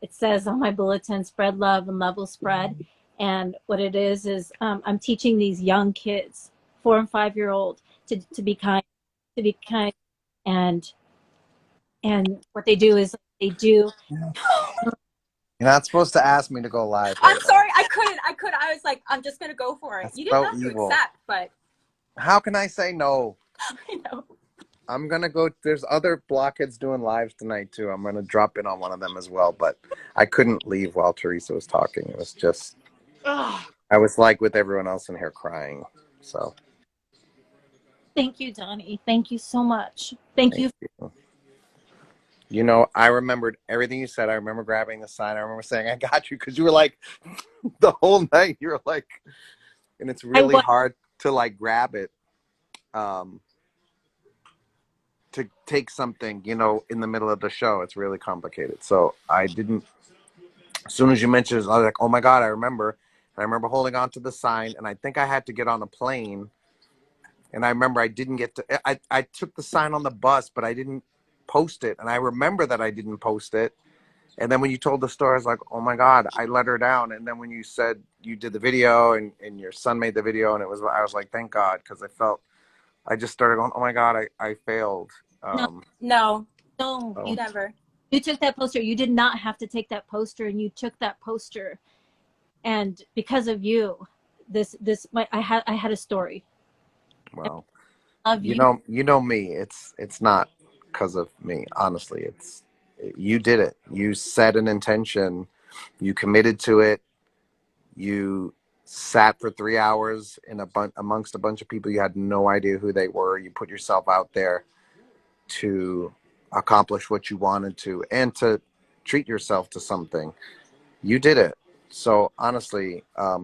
it says on my bulletin, spread love and love will spread. And what it is I'm teaching these young kids, 4 and 5 year old, to be kind, and what they do is they do. You're not supposed to ask me to go live. I'm sorry, I couldn't. I was like, I'm just gonna go for it. That's you didn't so have to evil. accept, but how can I say no? I know. I'm gonna go. There's other Blockheads doing lives tonight too. I'm gonna drop in on one of them as well, but I couldn't leave while Theresa was talking. It was just, I was like with everyone else in here crying. So Thank you, Donnie. Thank you so much. Thank you. You know, I remembered everything you said. I remember grabbing the sign. I remember saying, I got you, because you were like, the whole night, you were like, and it's I really was. hard to like grab it, to take something, you know, in the middle of the show. It's really complicated. So I didn't, as soon as you mentioned it, I was like, oh my God, I remember. And I remember holding on to the sign, and I think I had to get on a plane. And I remember I didn't get to, I took the sign on the bus, but I didn't post it. And I remember that I didn't post it. And then when you told the story, I was like, oh my God, I let her down. And then when you said you did the video and your son made the video, and I was like, thank God, because I just started going, oh my God, I failed. No, No, no, Oh. never. you took that poster. You did not have to take that poster, and you took that poster. And because of you, I had a story. Well, I love you. you know me. It's not because of me. Honestly, you did it. You set an intention. You committed to it. You sat for 3 hours in amongst a bunch of people. You had no idea who they were. You put yourself out there to accomplish what you wanted to, and to treat yourself to something. You did it. So honestly, I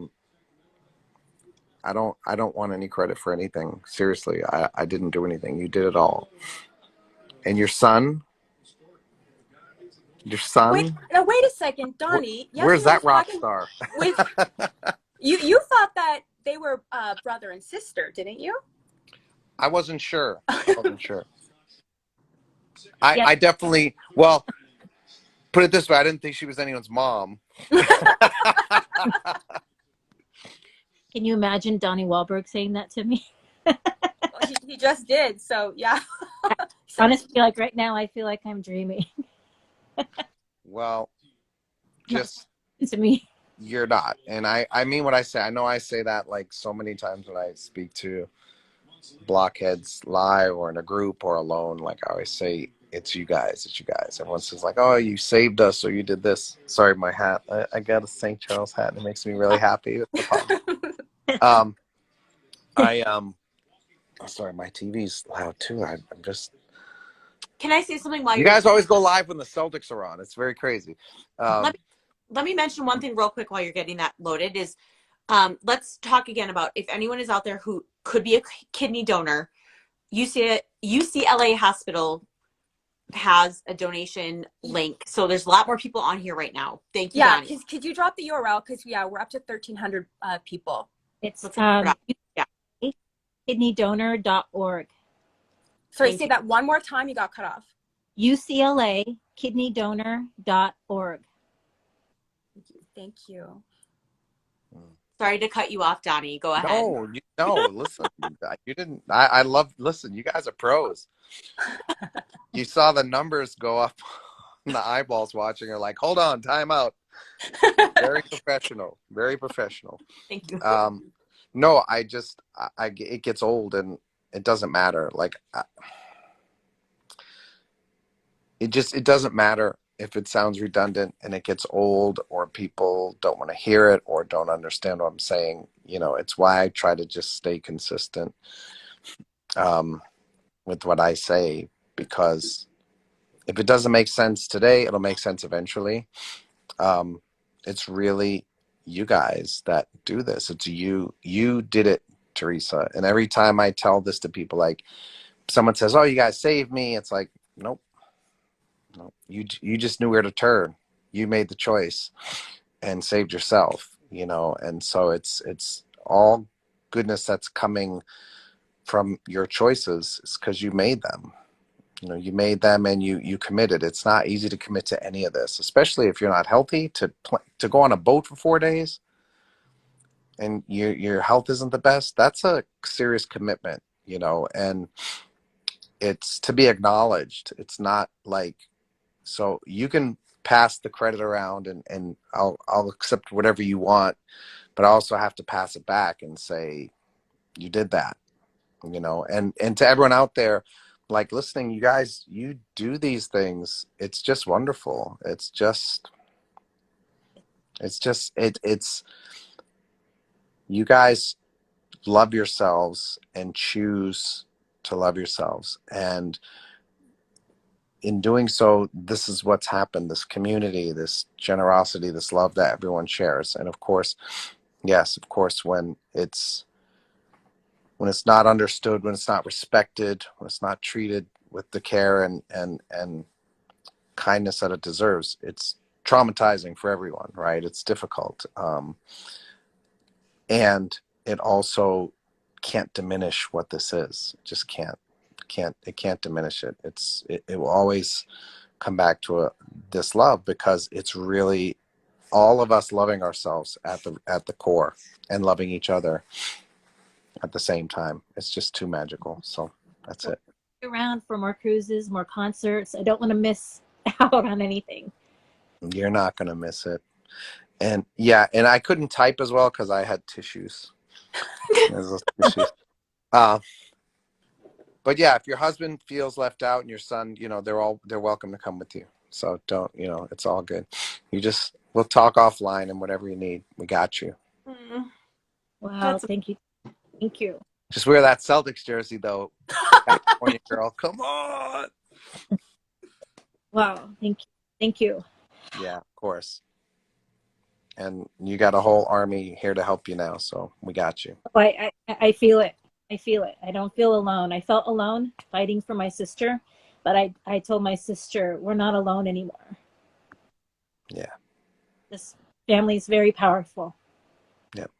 don't want any credit for anything. Seriously, I didn't do anything. You did it all. And your son, Wait, now wait a second, Donnie. where's Yesterday I that was rock talking star? with you. You thought that they were brother and sister, didn't you? I wasn't sure. Yeah. I definitely, well, put it this way, I didn't think she was anyone's mom. Can you imagine Donnie Wahlberg saying that to me? Well, he just did. So yeah. Honestly, like right now, I feel like I'm dreaming. Well, just To me. you're not. And I mean what I say. I know I say that like so many times when I speak to Blockheads live or in a group or alone. Like I always say, it's you guys. Everyone says like, oh, you saved us or you did this. Sorry, my hat. I got a St. Charles hat, and it makes me really happy. um, sorry, my TV's loud too. I'm just. Can I say something while You you're? guys always go live when the Celtics are on. It's very crazy. Let me mention one thing real quick while you're getting that loaded. Is let's talk again about if anyone is out there who could be a kidney donor. UCLA Hospital has a donation link, so there's a lot more people on here right now. Thank you, Yeah, Donnie. could you drop the URL? Because yeah, we're up to 1,300 people. It's Yeah. kidneydonor.org. Sorry, Thank say you. that one more time. You got cut off. UCLA kidneydonor.org. Thank you. Sorry to cut you off, Donnie. Go ahead. No, listen, you didn't. I love. Listen, you guys are pros. You saw the numbers go up. The eyeballs watching are like, hold on, time out. Very professional. Very professional. Thank you. No, it gets old, and it doesn't matter. Like, it doesn't matter if it sounds redundant and it gets old, or people don't want to hear it or don't understand what I'm saying. You know, it's why I try to just stay consistent with what I say, because if it doesn't make sense today, it'll make sense eventually. It's really you guys that do this. It's you did it, Theresa. And every time I tell this to people, like someone says, oh, you guys saved me, it's like, nope. You just knew where to turn. You made the choice and saved yourself, you know. And so it's all goodness that's coming from your choices. It's because you made them. You know, you made them, and you committed. It's not easy to commit to any of this, especially if you're not healthy. To go on a boat for 4 days and your health isn't the best, that's a serious commitment, you know. And it's to be acknowledged. It's not like, so you can pass the credit around, and I'll accept whatever you want, but I also have to pass it back and say you did that, you know. And to everyone out there like listening, you guys, you do these things. It's just wonderful. It's you guys love yourselves and choose to love yourselves. And in doing so, this is what's happened, this community, this generosity, this love that everyone shares. And of course, yes, of course, when it's not understood, when it's not respected, when it's not treated with the care and kindness that it deserves, it's traumatizing for everyone, right? It's difficult. And it also can't diminish what this is. It just can't. It can't diminish it. It will always come back to this love, because it's really all of us loving ourselves at the core and loving each other at the same time. It's just too magical. So that's it. Around for more cruises, more concerts. I don't want to miss out on anything. You're not going to miss it. And yeah, and I couldn't type as well because I had tissues. There's those tissues. But yeah, if your husband feels left out and your son, they're welcome to come with you. So don't, it's all good. We'll talk offline, and whatever you need, we got you. Wow, thank you. Thank you. Just wear that Celtics jersey though. California girl, come on. Wow, thank you. Thank you. Yeah, of course. And you got a whole army here to help you now, so we got you. Oh, I feel it. I feel it. I don't feel alone. I felt alone fighting for my sister, but I told my sister, we're not alone anymore. Yeah. This family is very powerful. Yep.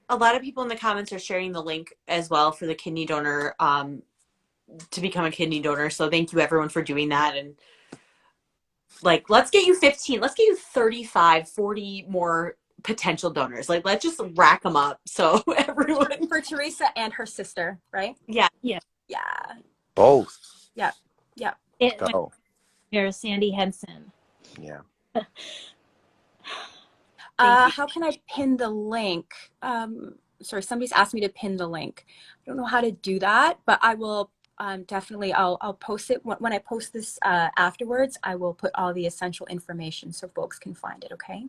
A lot of people in the comments are sharing the link as well for the kidney donor, to become a kidney donor. So thank you everyone for doing that. And let's get you 15, let's get you 35, 40 more potential donors. Let's just rack them up. So everyone. For Theresa and her sister, right? Yeah. Yeah. Yeah. Both. Yep. Yep. Go. Here's Sandy Henson. Yeah. How can I pin the link? Sorry, somebody's asked me to pin the link. I don't know how to do that, but I will definitely, I'll post it. When I post this afterwards, I will put all the essential information so folks can find it, okay?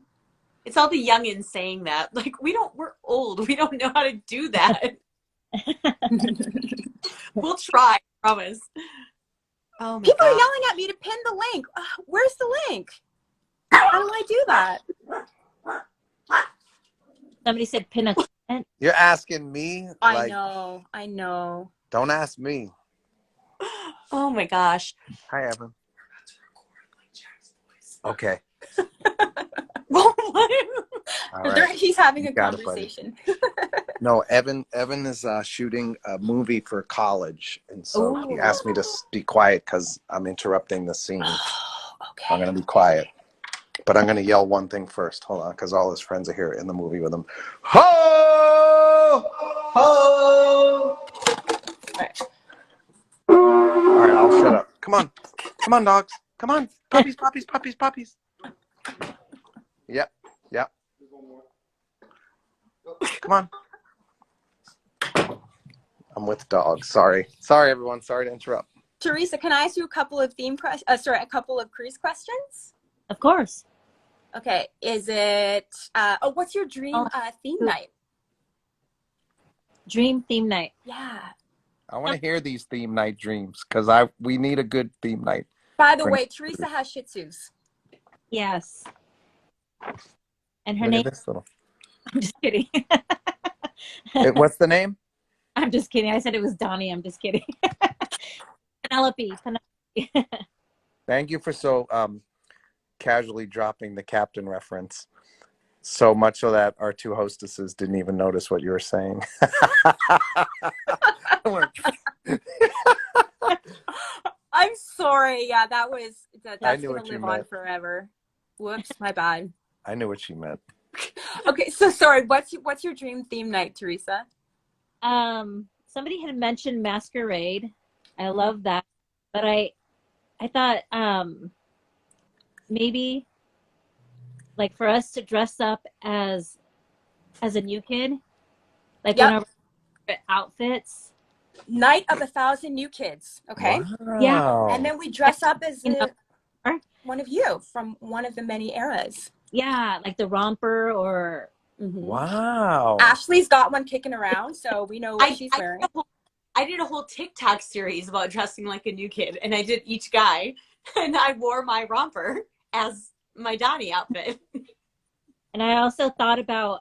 It's all the youngins saying that. We're old. We don't know how to do that. We'll try, I promise. Oh my People God. are yelling at me to pin the link. Where's the link? How do I do that? Somebody said pin a comment. You're asking me? I know. Don't ask me. Oh my gosh. Hi, Evan. Okay. All right. He's having a Got it, conversation. No, Evan is shooting a movie for college, and so he asked me to be quiet because I'm interrupting the scene. Okay. I'm going to be quiet, but I'm going to yell one thing first. Hold on, because all his friends are here in the movie with him. Ho! Ho! All right, I'll shut up. Come on, dogs. Come on, puppies. Yep. Come on. I'm with dogs. Sorry, everyone. Sorry to interrupt. Theresa, can I ask you a couple of a couple of cruise questions? Of course. Okay. Is it? What's your dream theme night? Dream theme night. Yeah. I want to hear these theme night dreams because we need a good theme night. By the way, Theresa has Shih Tzus. Yes. And her Look name. at this little. I'm just kidding. What's the name? I'm just kidding. I said it was Donnie. I'm just kidding. Penelope. Thank you for so casually dropping the captain reference. So much so that our two hostesses didn't even notice what you were saying. I'm sorry. Yeah, that's I knew gonna what you live on meant. forever. Whoops, my bad. I knew what she meant. Okay, so sorry. What's your dream theme night, Theresa? Somebody had mentioned masquerade. I love that, but I thought maybe for us to dress up as a new kid, one of our outfits. Night of 1,000 New Kids. Okay. Wow. Yeah. And then we dress up as one of you from one of the many eras. Yeah, like the romper or. Wow. Ashley's got one kicking around, so we know what she's wearing. I did a whole TikTok series about dressing like a new kid, and I did each guy, and I wore my romper as my Donnie outfit. And I also thought about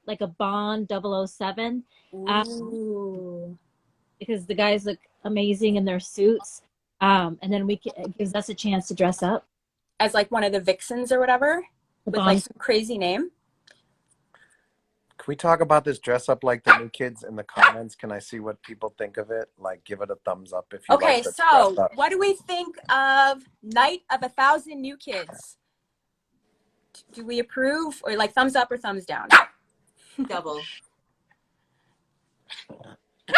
like a Bond 007 Ooh. because the guys look amazing in their suits. And then it gives us a chance to dress up. As like one of the vixens or whatever with like some crazy name. Can we talk about this dress up like the new kids in the comments? Can I see what people think of it? Like, give it a thumbs up if you Okay, like the so dress up. what do we think of Night of 1,000 New Kids? Do we approve, or like thumbs up or thumbs down? Double.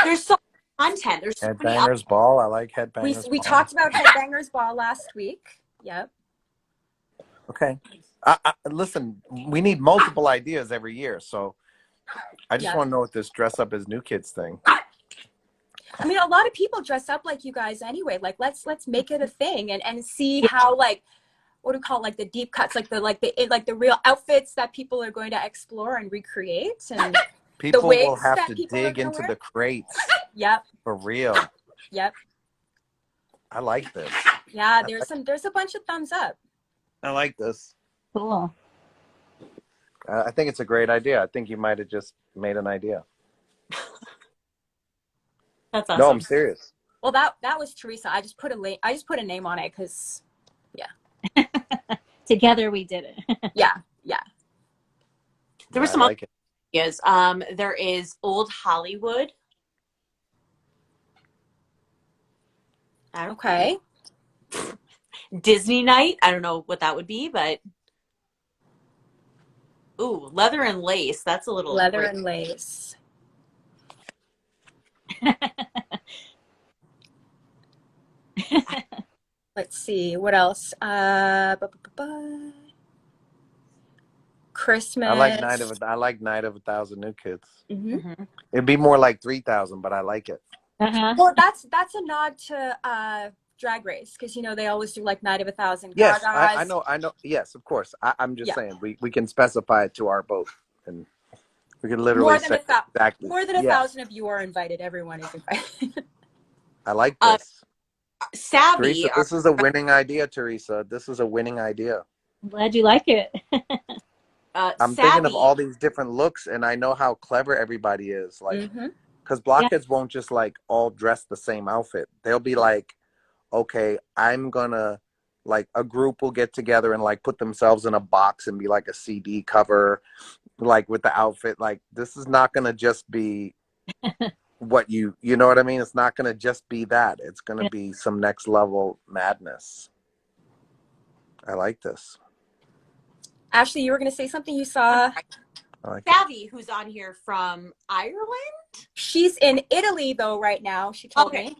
There's so much content. There's so many. Headbangers Ball. I like Headbangers We Ball. talked about Headbangers Ball last week. Yep. Okay. Listen, we need multiple ideas every year, so I just want to know what this dress up as new kids thing. I mean, a lot of people dress up like you guys anyway. Like, let's make it a thing and see how, like, what do we call it? Like the deep cuts, like the real outfits that people are going to explore and recreate, and People the wigs will have that to people are dig gonna into wear. the crates. Yep. For real. Yep. I like this. Yeah, there's a bunch of thumbs up. I like this. Cool. I think it's a great idea. I think you might have just made an idea. That's awesome. No, I'm serious. Well, that was Theresa. I just put a name on it because, yeah. Together we did it. Yeah. There were some like ideas. There is Old Hollywood. Okay. Disney night. I don't know what that would be, but ooh, leather and lace. That's a little Leather and lace. Let's see what else. Christmas. I like Night of 1,000 New Kids. Mm-hmm. It'd be more like 3,000, but I like it. Well, that's a nod to Drag Race, because they always do like Night of 1,000 Yes, Gagas. I know. Yes, of course. I'm just saying we can specify it to our boat, and we can literally say exactly. More than 1,000 of you are invited. Everyone is invited. I like this. Savvy. Theresa, this is a winning idea, Theresa. This is a winning idea. I'm glad you like it. I'm thinking of all these different looks, and I know how clever everybody is. Like, because Blockheads won't just like all dress the same outfit. They'll be like, okay, I'm gonna, like, a group will get together and like put themselves in a box and be like a CD cover, like with the outfit. Like, this is not gonna just be what you know what I mean? It's not gonna just be that. It's gonna be some next level madness. I like this. Ashley, you were going to say something you saw. Savvy, who's on here from Ireland? She's in Italy, though, right now, she told me.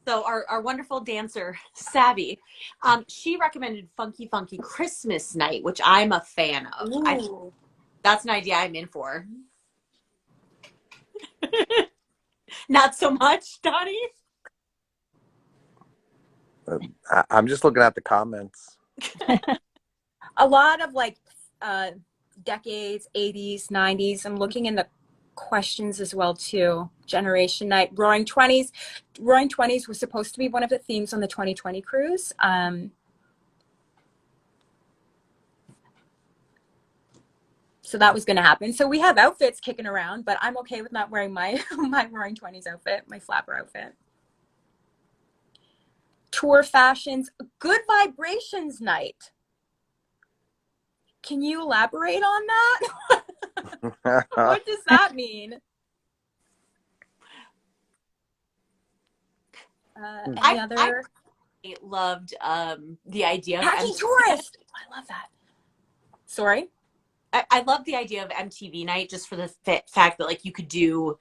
So our wonderful dancer, Savvy, she recommended Funky Christmas Night, which I'm a fan of. That's an idea I'm in for. Not so much, Donnie? I'm just looking at the comments. A lot of like decades, 80s, 90s. I'm looking in the questions as well too. Generation Night, Roaring 20s. Roaring 20s was supposed to be one of the themes on the 2020 cruise. So that was going to happen. So we have outfits kicking around, but I'm okay with not wearing my Roaring 20s outfit, my flapper outfit. Tour fashions, Good Vibrations Night. Can you elaborate on that? What does that mean? Any other? I loved the idea of Packing Tourist. I love that. Sorry? I love the idea of MTV Night, just for the fact that like you could do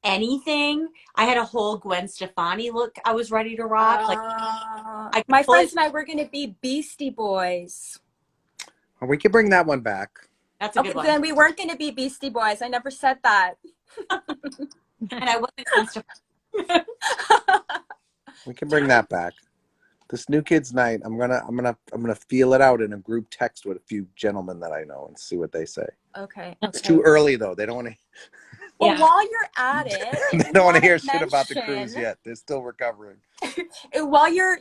anything. I had a whole Gwen Stefani look I was ready to rock. My friends and I were going to be Beastie Boys. We could bring that one back. That's a good one. Then we weren't going to be Beastie Boys. I never said that. And I wasn't Gwen Stefani. We can bring that back. This New Kids Night, I'm gonna feel it out in a group text with a few gentlemen that I know and see what they say. Okay. It's too early though. They don't want to. Well, Yeah. while you're at it, They if you don't want to wanna hear shit about the cruise mention, yet. They're still recovering. while you're,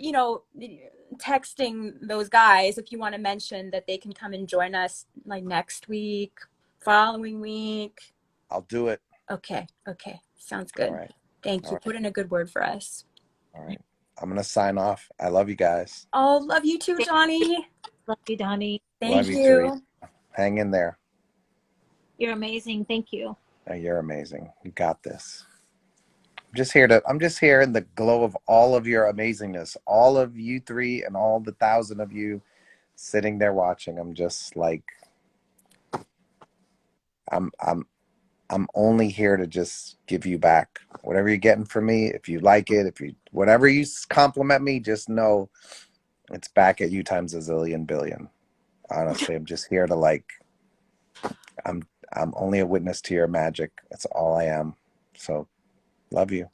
texting those guys, if you want to mention that they can come and join us like next week, following week. I'll do it. Okay. Sounds good. All right. Thank All you. right. Put in a good word for us. All right. I'm going to sign off. I love you guys. Oh, love you too, Donnie. Love you, Donnie. Thank Love you, Theresa. you. Hang in there. You're amazing. Thank you. Oh, you're amazing. You got this. I'm just here in the glow of all of your amazingness. All of you three and all the 1,000 of you sitting there watching. I'm just like, I'm only here to just give you back whatever you're getting from me. If you like it, whatever you compliment me, just know it's back at you times a zillion billion. Honestly, I'm just here to I'm only a witness to your magic. That's all I am. So, love you.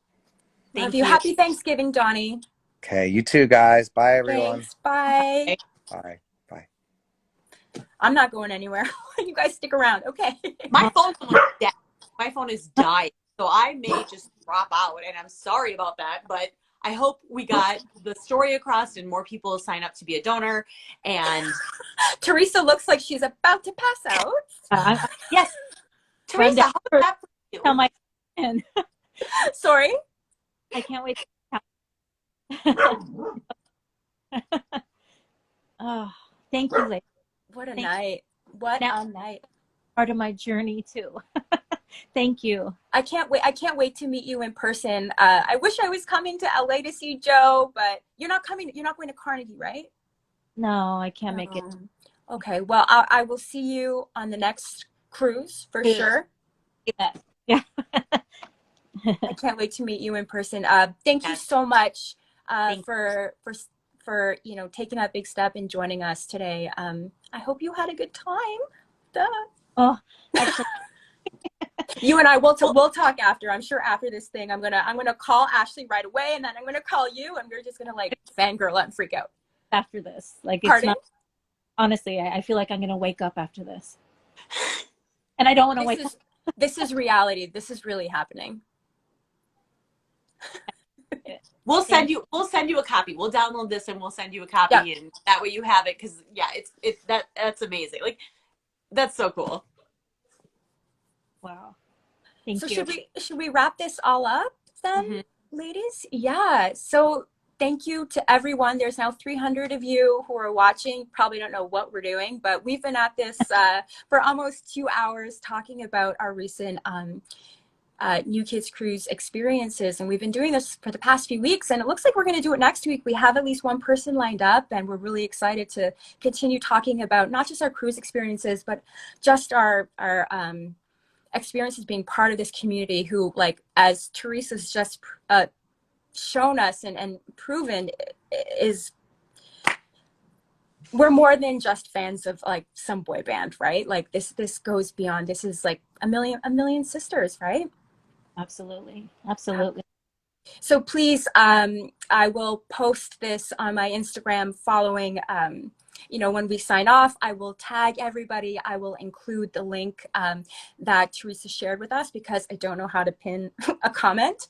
Love you. Happy Thanksgiving, Donnie. Okay, you too, guys. Bye, everyone. Thanks. Bye. Bye. Bye. I'm not going anywhere. You guys stick around. Okay. My phone's almost dead. My phone is dying. So I may just drop out, and I'm sorry about that, but I hope we got the story across and more people sign up to be a donor. And Theresa looks like she's about to pass out. yes, Theresa, how was that for you? Tell my and Sorry. I can't wait. Oh, thank you, ladies. What a Thank night. What Now- a night. Part of my journey too. Thank you. I can't wait to meet you in person. I wish I was coming to LA to see Joe, but you're not coming. You're not going to Carnegie, right? No, I can't make it. Okay. Well, I will see you on the next cruise for sure. Yeah. I can't wait to meet you in person. Thank you so much for taking that big step and joining us today. I hope you had a good time. Duh. Oh, actually, You and I will talk after. I'm sure after this thing, I'm gonna call Ashley right away, and then I'm gonna call you, and we're just gonna fangirl out and freak out. after this, it's Pardon? not. Honestly, I feel like I'm gonna wake up after this, and I don't want to wake up. This is reality. This is really happening. We'll send you a copy. We'll download this and we'll send you a copy, and that way you have it. Because that's amazing. That's so cool. Wow. Thank So you. should we wrap this all up then, ladies? Yeah. So thank you to everyone. There's now 300 of you who are watching. Probably don't know what we're doing, but we've been at this for almost 2 hours talking about our recent New Kids Cruise experiences, and we've been doing this for the past few weeks, and it looks like we're going to do it next week. We have at least one person lined up, and we're really excited to continue talking about not just our cruise experiences, but just our experiences being part of this community who, as Theresa's just shown us and proven, is we're more than just fans of some boy band, right? This goes beyond. This is a million sisters, right? Absolutely. So please, I will post this on my Instagram following, when we sign off. I will tag everybody. I will include the link that Theresa shared with us because I don't know how to pin a comment.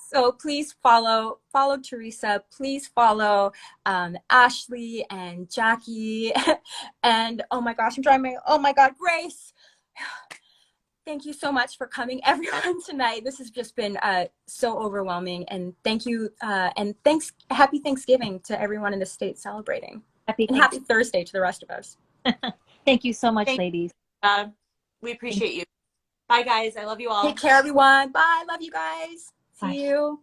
So please follow Theresa. Please follow Ashley and Jacci. And oh my gosh, Grace. Thank you so much for coming, everyone, tonight. This has just been so overwhelming. And thank you. And happy Thanksgiving to everyone in the state celebrating. Happy Thursday to the rest of us. Thank you so much, ladies. We appreciate you. Bye, guys. I love you all. Take care, everyone. Bye. Love you guys. See you.